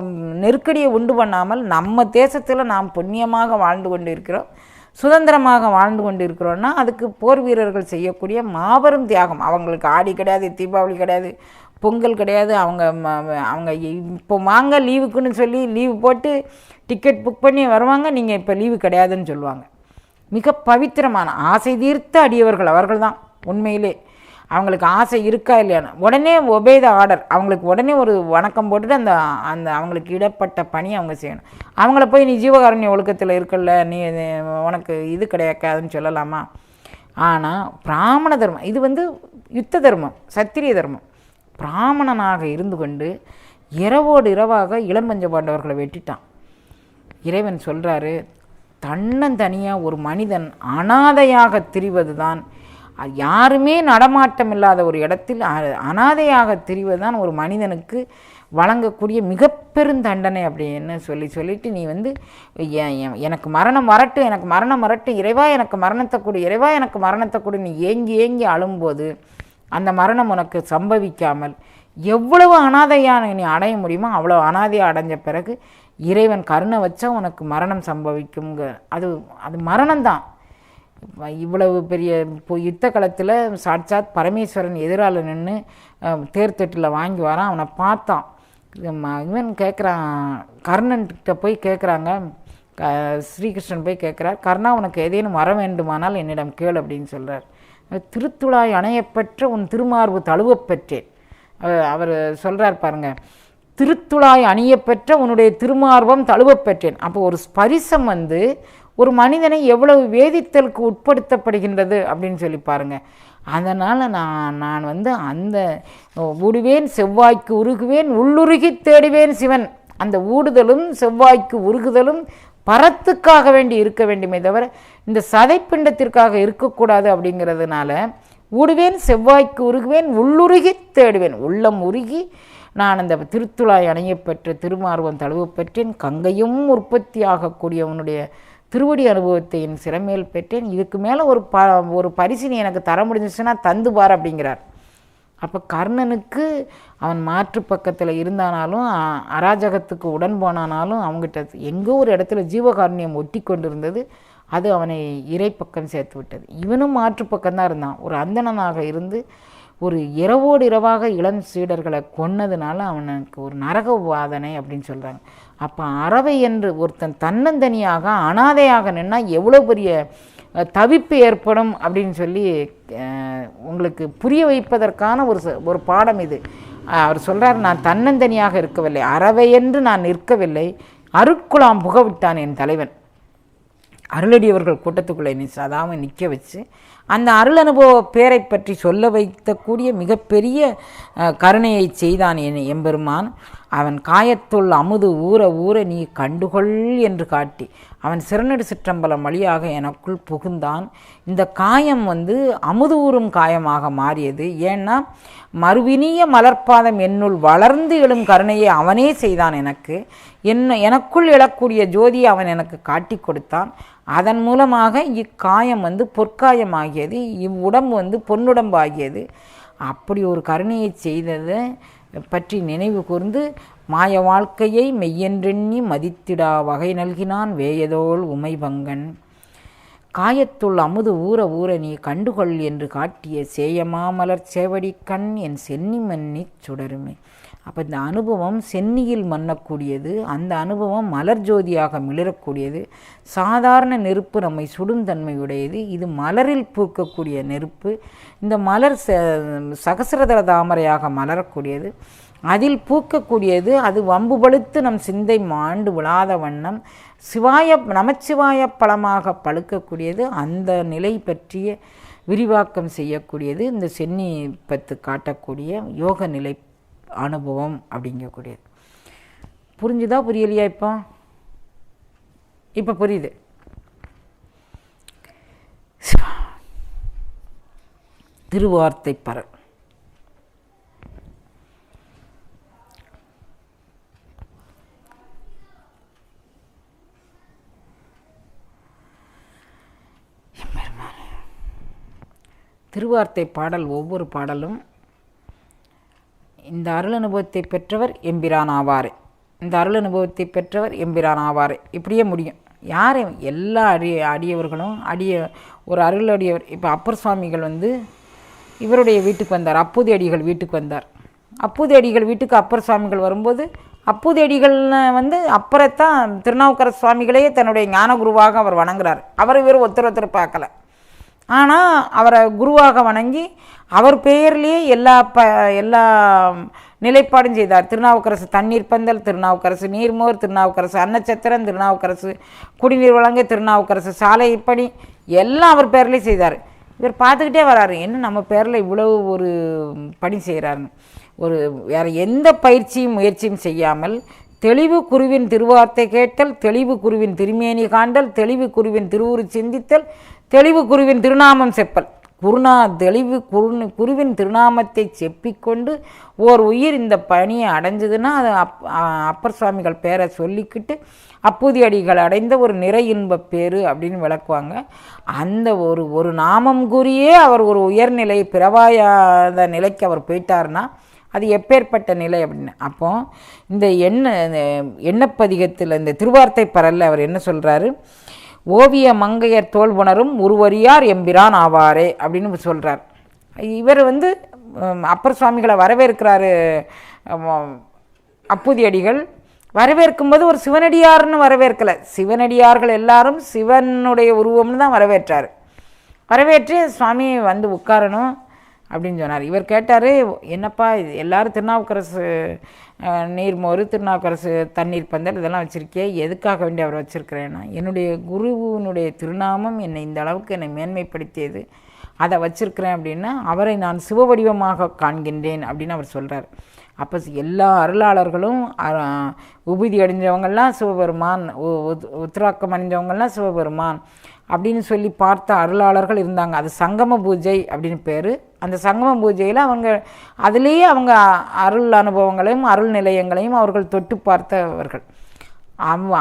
நெருக்கடியை உண்டு பண்ணாமல் நம்ம தேசத்தில் நாம் புண்ணியமாக வாழ்ந்து கொண்டு இருக்கிறோம், சுதந்திரமாக வாழ்ந்து கொண்டு இருக்கிறோன்னா அதுக்கு போர் வீரர்கள் செய்யக்கூடிய மாபெரும் தியாகம். அவங்களுக்கு ஆடி கிடையாது, தீபாவளி கிடையாது, பொங்கல் கிடையாது. அவங்க இப்போ வாங்க லீவுக்குன்னு சொல்லி லீவு போட்டு டிக்கெட் புக் பண்ணி வருவாங்க. நீங்கள் இப்போ லீவு கிடையாதுன்னு சொல்லுவாங்க. மிக பவித்திரமான ஆசை தீர்த்த அடியவர்கள் அவர்கள் தான் உண்மையிலே. அவங்களுக்கு ஆசை இருக்கா இல்லையான்னு உடனே ஒபே த ஆர்டர். அவங்களுக்கு உடனே ஒரு வணக்கம் போட்டுட்டு அந்த அவங்களுக்கு இடப்பட்ட பணி அவங்க செய்யணும். அவங்கள போய் நீ ஜீவகாருண்ய ஒழுக்கத்தில் இருக்கல, நீ உனக்கு இது கிடையாதுன்னு சொல்லலாமா? ஆனால் பிராமண தர்மம் இது யுத்த தர்மம், சத்திரிய தர்மம். பிராமணனாக இருந்து கொண்டு இரவோடு இரவாக இளம்பஞ்ச பாண்டவர்களை வெட்டிட்டான். இறைவன் சொல்கிறாரு, தன்னந்தனியாக ஒரு மனிதன் அனாதையாக திரிவது தான், யாருமே நடமாட்டம் இல்லாத ஒரு இடத்தில் அனாதையாக திரிவது தான் ஒரு மனிதனுக்கு வழங்கக்கூடிய மிக பெருந்தண்டனை அப்படின்னு சொல்லிட்டு நீ எனக்கு மரணம் வரட்டும் இறைவா, எனக்கு மரணத்தை கொடு, இறைவா எனக்கு மரணத்தை கொடு, நீ ஏங்கி அழும்போது அந்த மரணம் உனக்கு சம்பவிக்காமல் எவ்வளவு அனாதையான நீ அடைய முடியுமோ அவ்வளோ அனாதையாக அடைஞ்ச பிறகு இறைவன் கருணை வச்சா உனக்கு மரணம் சம்பவிக்குங்க. அது மரணம்தான். இவ்வளவு பெரிய இப்போ யுத்த களத்தில் சாட்சாத் பரமேஸ்வரன் எதிரால் நின்று தேர்தட்டில் வாங்கி வரான். அவனை பார்த்தான். இவன் கேட்குறான், கர்ணன்கிட்ட போய் கேட்குறாங்க, ஸ்ரீகிருஷ்ணன் போய் கேட்குறார், கர்ணா உனக்கு ஏதேனும் வர வேண்டுமானால் என்னிடம் கேள் அப்படின்னு சொல்கிறார். திருத்துழாய் அணையப்பெற்ற உன் திருமார்பு தழுவப் பெற்றேன். அவர் சொல்கிறார் பாருங்க, திருத்துழாய் அணியப்பெற்ற உன்னுடைய திருமார்பம் தழுவப் பெற்றேன். அப்போ ஒரு ஸ்பரிசம் ஒரு மனிதனை எவ்வளவு வேதித்தலுக்கு உட்படுத்தப்படுகின்றது அப்படின்னு சொல்லி பாருங்கள். அதனால் நான் அந்த ஊடுவேன் செவ்வாய்க்கு உருகுவேன் உள்ளுருகி தேடுவேன் சிவன். அந்த ஊடுதலும் செவ்வாய்க்கு உருகுதலும் பரத்துக்காக வேண்டி இருக்க வேண்டுமே தவிர இந்த சதைப்பிண்டத்திற்காக இருக்கக்கூடாது. அப்படிங்கிறதுனால ஊடுவேன் செவ்வாய்க்கு உருகுவேன் உள்ளுருகி தேடுவேன். உள்ளம் உருகி நான் அந்த திருத்துழாய் அணையப்பெற்ற திருமார்வம் தழுவப் பெற்றேன். கங்கையும் உற்பத்தி ஆகக்கூடிய உன்னுடைய திருவடி அனுபவத்தை என் சிறமேல் பெற்றேன். இதுக்கு மேலே ஒரு பரிசினை எனக்கு தர முடிஞ்சிச்சுன்னா தந்து பார் அப்படிங்கிறார். அப்போ கர்ணனுக்கு அவன் மாற்று பக்கத்தில் இருந்தானாலும் அராஜகத்துக்கு உடன் போனானாலும் அவங்ககிட்ட எங்கோ ஒரு இடத்துல ஜீவகாருண்யம் ஒட்டி கொண்டு இருந்தது. அது அவனை இறை பக்கம் சேர்த்து விட்டது. இவனும் மாற்று பக்கம்தான் இருந்தான். ஒரு அந்தணனாக இருந்து ஒரு இரவோடு இரவாக இளம் சீடர்களை கொன்னதுனால அவனுக்கு ஒரு நரக வாதனை அப்படின்னு சொல்கிறாங்க. அப்போ அறவை என்று ஒருத்தன் தன்னந்தனியாக அனாதையாக நின்னால் எவ்வளோ பெரிய தவிப்பு ஏற்படும் அப்படின்னு சொல்லி உங்களுக்கு புரிய வைப்பதற்கான ஒரு பாடம் இது. அவர் சொல்கிறார், நான் தன்னந்தனியாக இருக்கவில்லை, அறவை என்று நான் நிற்கவில்லை, அருட்குழாம் புகவிட்டான் என் தலைவன். அருளடியவர்கள் கூட்டத்துக்குள்ளே சதாவும் நிற்க வச்சு அந்த அருள் அனுபவ பேரை பற்றி சொல்ல வைக்கக்கூடிய மிகப்பெரிய கருணையை செய்தான் எம்பெருமான். அவன் காயத்துள் அமுது ஊற ஊற நீ கண்டுகொள் என்று காட்டி அவன் சிறநடு சிற்றம்பலம் வழியாக எனக்குள் புகுந்தான். இந்த காயம் அமுது ஊறும் காயமாக மாறியது. ஏன்னா மறுவினிய மலர்பாதம் என்னுள் வளர்ந்து எழும் கருணையை அவனே செய்தான். எனக்குள் எழக்கூடிய ஜோதியை அவன் எனக்கு காட்டி கொடுத்தான். அதன் மூலமாக இக்காயம் பொற்காயமாகியது, இவ்வுடம்பு பொன்னுடம்பாகியது. அப்படி ஒரு கருணையை செய்தது பற்றி நினைவு கூர்ந்து மாய வாழ்க்கையை மெய்யென்றெண்ணி மதித்திடா வகை நல்கினான் வேயதோள் உமைபங்கன். காயத்துள் அமுது ஊற ஊற நீ கண்டுகொள் என்று காட்டிய சேயமாமலர் சேவடி கண் என் சென்னி மன்னி சுடருமே. அப்போ இந்த அனுபவம் சென்னியில் மன்னக்கூடியது, அந்த அனுபவம் மலர் ஜோதியாக மிளரக்கூடியது. சாதாரண நெருப்பு நம்மை சுடும் தன்மையுடையது, இது மலரில் பூக்கக்கூடிய நெருப்பு. இந்த மலர் சகசிரதள தாமரையாக மலரக்கூடியது, அதில் பூக்கக்கூடியது. அது வம்பு பழுத்து நம் சிந்தை மாண்டு விழாத வண்ணம் நமச்சிவாய பழமாக பழுக்கக்கூடியது. அந்த நிலை பற்றிய விரிவாக்கம் செய்யக்கூடியது இந்த சென்னி பத்து காட்டக்கூடிய யோக நிலை அனுபவம் அப்படிங்கக்கூடியது. புரிஞ்சுதா புரியலையா? இப்போ புரியுது. திருவார்த்தை பரல். திருவார்த்தை பாடல் ஒவ்வொரு பாடலும் இந்த அருள் அனுபவத்தை பெற்றவர் எம்பிரான் ஆவாரே, இந்த அருள் அனுபவத்தை பெற்றவர் எம்பிரான் ஆவாரே, இப்படியே முடியும். யாரையும் எல்லா அடியவர்களும் ஒரு அருள் அடியவர். இப்போ அப்பர் சுவாமிகள் இவருடைய வீட்டுக்கு வந்தார், அப்பூதி அடிகள் வீட்டுக்கு வந்தார். அப்பூதி அடிகள் வீட்டுக்கு அப்பர் சுவாமிகள் வரும்போது அப்பூதி அடிகள் அப்பரைத்தான் திருநாவுக்கர சுவாமிகளையே தன்னுடைய ஞான குருவாக அவர் வணங்குறார். அவர் இவர் ஒருத்தர் பார்க்கல. ஆனால் அவரை குருவாக வணங்கி அவர் பெயர்லேயே எல்லா நிலைப்பாடும் செய்தார். திருநாவுக்கரசு தண்ணீர் பந்தல், திருநாவுக்கரசு நீர்மோர், திருநாவுக்கரசு அன்னச்சத்திரன், திருநாவுக்கரசு குடிநீர் வழங்க, திருநாவுக்கரசு சாலை பணி எல்லாம் அவர் பேர்லேயே செய்தார். இவர் பார்த்துக்கிட்டே வராரு, என்ன நம்ம பேரில் இவ்வளவு ஒரு பணி செய்கிறாருன்னு. வேறு எந்த பயிற்சியும் முயற்சியும் செய்யாமல் தெளிவு குருவின் திருவார்த்தை கேட்டல், தெளிவு குருவின் திருமேனி காண்டல், தெளிவு குருவின் திருவுரு சிந்தித்தல், தெளிவு குருவின் திருநாமம் செப்பல். தெளிவு குருவின் திருநாமத்தை செப்பிக்கொண்டு ஓர் உயிர் இந்த பணியை அடைஞ்சதுன்னா அது அப்பர் சுவாமிகள் பேரை சொல்லிக்கிட்டு அப்பூதி அடிகள் அடைந்த ஒரு நிறை இன்ப பேரு அப்படின்னு விளக்குவாங்க. அந்த ஒரு நாமம் கூறியே அவர் ஒரு உயர்நிலை பிறவாயாத நிலைக்கு அவர் போயிட்டார்னா அது எப்பேற்பட்ட நிலை அப்படின்னு. அப்போ இந்த எண்ணப்பதிகத்தில் இந்த திருவார்த்தை பரல்ல அவர் என்ன சொல்கிறாரு, ஓவிய மங்கையர் தோல் புணரும் உருவறியார் எம்பிரான் ஆவாரே அப்படின்னு சொல்கிறார். இவர் அப்பர் சுவாமிகளை வரவேற்கிறாரு. அப்பூதி அடிகள் வரவேற்கும்போது ஒரு சிவனடியார்னு வரவேற்கலை, சிவனடியார்கள் எல்லாரும் சிவனுடைய உருவம்னு தான் வரவேற்றார். வரவேற்று சுவாமி உட்காரணும் அப்படின்னு சொன்னார். இவர் கேட்டார், என்னப்பா இது எல்லாரும் திருநாவுக்கரசு நீர்மோர், திருநாவுக்கரசு தண்ணீர் பந்தல் இதெல்லாம் வச்சுருக்கே, எதுக்காக வேண்டி அவர் வச்சுருக்கிறேன்னா என்னுடைய குருவினுடைய திருநாமம் என்னை இந்த அளவுக்கு என்னை மேன்மைப்படுத்தியது, அதை வச்சுருக்கிறேன் அப்படின்னா அவரை நான் சிவ வடிவமாக காண்கின்றேன் அப்படின்னு அவர் சொல்கிறார். அப்போ எல்லா அருளாளர்களும் உபூதி அடைஞ்சவங்கள்லாம் சிவபெருமான், உத்திராக்கம் அடைஞ்சவங்கள்லாம் சிவபெருமான் அப்படின்னு சொல்லி பார்த்த அருளாளர்கள் இருந்தாங்க. அது சங்கம பூஜை அப்படின்னு பேர். அந்த சங்கம பூஜையில் அதுலேயே அவங்க அருள் அனுபவங்களையும் அருள் நிலையங்களையும் அவர்கள் தொட்டு பார்த்தவர்கள்.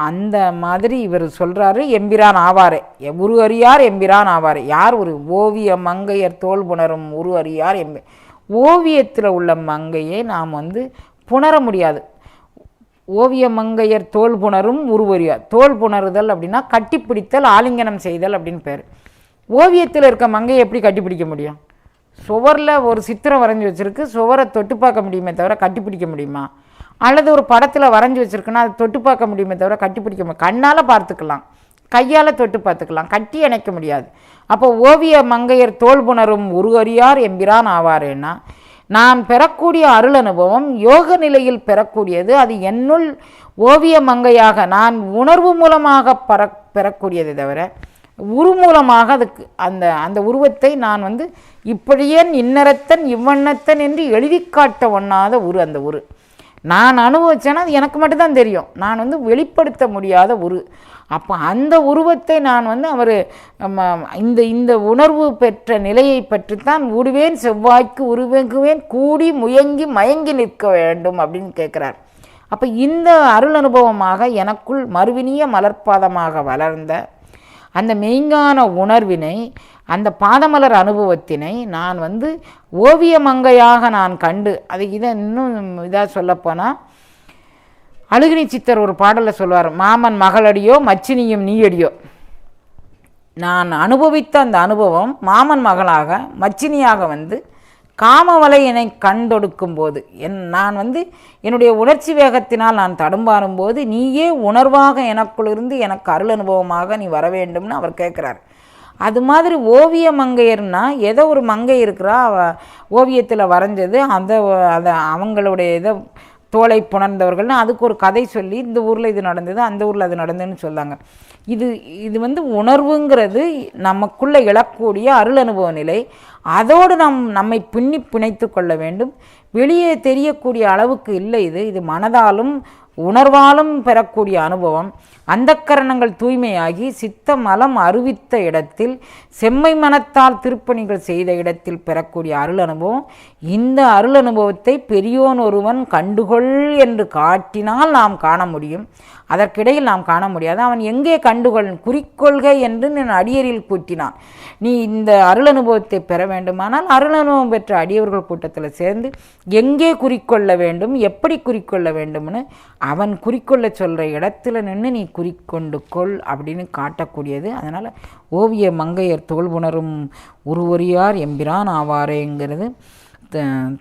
அந்த மாதிரி இவர் சொல்கிறாரு, எம்பிரான் ஆவாரே, உரு அறியார் எம்பிரான் ஆவாரே. யார்? ஒரு ஓவிய மங்கையர் தோல் புணரும் உரு அறியார் ஓவியத்தில் உள்ள மங்கையை நாம் புணர முடியாது. ஓவிய மங்கையர் தோல் புணரும் உருவறியார். தோல் புணருதல் அப்படின்னா கட்டிப்பிடித்தல், ஆலிங்கனம் செய்தல் அப்படின்னு பேர். ஓவியத்தில் இருக்க மங்கையை எப்படி கட்டிப்பிடிக்க முடியும்? சுவரில் ஒரு சித்திரம் வரைஞ்சி வச்சுருக்கு, சுவரை தொட்டு பார்க்க முடியுமே தவிர கட்டிப்பிடிக்க முடியுமா? அல்லது ஒரு படத்தில் வரைஞ்சி வச்சுருக்குன்னா அது தொட்டு பார்க்க முடியுமே தவிர கட்டிப்பிடிக்க முடியும். கண்ணால் பார்த்துக்கலாம், கையால் தொட்டு பார்த்துக்கலாம், கட்டி அணைக்க முடியாது. அப்போ ஓவிய மங்கையர் தோல் புணரும் உருவறியார் எம்பிரான் ஆவாரேன்னா நான் பெறக்கூடிய அருள் அனுபவம் யோக நிலையில் பெறக்கூடியது. அது என்னுள் ஓவிய மங்கையாக நான் உணர்வு மூலமாக பெறக்கூடியதை தவிர உரு மூலமாக அதுக்கு அந்த உருவத்தை நான் இப்படியே இன்னரத்தன் இவ்வண்ணத்தன் என்று எழுதி காட்ட ஒண்ணாத அந்த உரு நான் அனுபவிச்சேன்னா அது எனக்கு மட்டும்தான் தெரியும். நான் வெளிப்படுத்த முடியாத உரு. அப்போ அந்த உருவத்தை நான் அவர் இந்த உணர்வு பெற்ற நிலையை பற்றித்தான் உருவேன் செவ்வாய்க்கு உருவெங்குவேன் கூடி முயங்கி மயங்கி நிற்க வேண்டும் அப்படின்னு கேட்குறார். அப்போ இந்த அருள் அனுபவமாக எனக்குள் மறுவினிய மலர்பாதமாக வளர்ந்த அந்த மெய்ஞான உணர்வினை, அந்த பாதமலர் அனுபவத்தினை நான் ஓவிய மங்கையாக நான் கண்டு, அது இதை இன்னும் இதாக சொல்லப்போனால் அழுகினி சித்தர் ஒரு பாடலில் சொல்வார், மாமன் மகளடியோ மச்சினியும் நீயடியோ. நான் அனுபவித்த அந்த அனுபவம் மாமன் மகளாக மச்சினியாக காமவலை என்னை கண்டொடுக்கும் போது, நான் என்னுடைய உணர்ச்சி வேகத்தினால் நான் தடுமாறும் போது நீயே உணர்வாக எனக்குள்ளிருந்து எனக்கு அருள் அனுபவமாக நீ வர வேண்டும்னு அவர் கேட்குறார். அது மாதிரி ஓவிய மங்கையர்னா ஏதோ ஒரு மங்கை இருக்கிறா, ஓவியத்தில் வரைஞ்சது அதை அவங்களுடைய இதை தோலை புணர்ந்தவர்கள்னு அதுக்கு ஒரு கதை சொல்லி இந்த ஊரில் இது நடந்தது, அந்த ஊரில் அது நடந்ததுன்னு சொல்லாங்க. இது உணர்வுங்கிறது நமக்குள்ளே எழக்கூடிய அருள் அனுபவ நிலை. அதோடு நம்மை பிணைத்து கொள்ள வேண்டும். வெளியே தெரியக்கூடிய அளவுக்கு இல்லை. இது மனதாலும் உணர்வாலும் பெறக்கூடிய அனுபவம். அந்தக்கரணங்கள் தூய்மையாகி சித்த மலம் அறிவித்த இடத்தில், செம்மை மனத்தால் திருப்பணிகள் செய்த இடத்தில் பெறக்கூடிய அருள் அனுபவம். இந்த அருள் அனுபவத்தை பெரியோன் ஒருவன் கண்டுகொள் என்று காட்டினால் நாம் காண முடியும். அதற்கிடையில் நாம் காண முடியாது. அவன் எங்கே கண்டுகொள் குறிக்கொள்கை என்று நான் அடியரில் கூட்டினான். நீ இந்த அருள் அனுபவத்தை பெற வேண்டுமானால் அருள் அனுபவம் பெற்ற அடியவர்கள் கூட்டத்தில் சேர்ந்து எங்கே குறிக்கொள்ள வேண்டும், எப்படி குறிக்கொள்ள வேண்டும்னு அவன் குறிக்கொள்ள சொல்கிற இடத்துல நின்று நீ குறிக்கொண்டு கொள் அப்படின்னு காட்டக்கூடியது. அதனால் ஓவிய மங்கையர் தோல்புணரும் உருவொரியார் எம்பிரான் ஆவாரேங்கிறது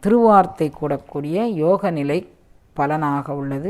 திருவார்த்தை கூடக்கூடிய யோக நிலை பலனாக உள்ளது.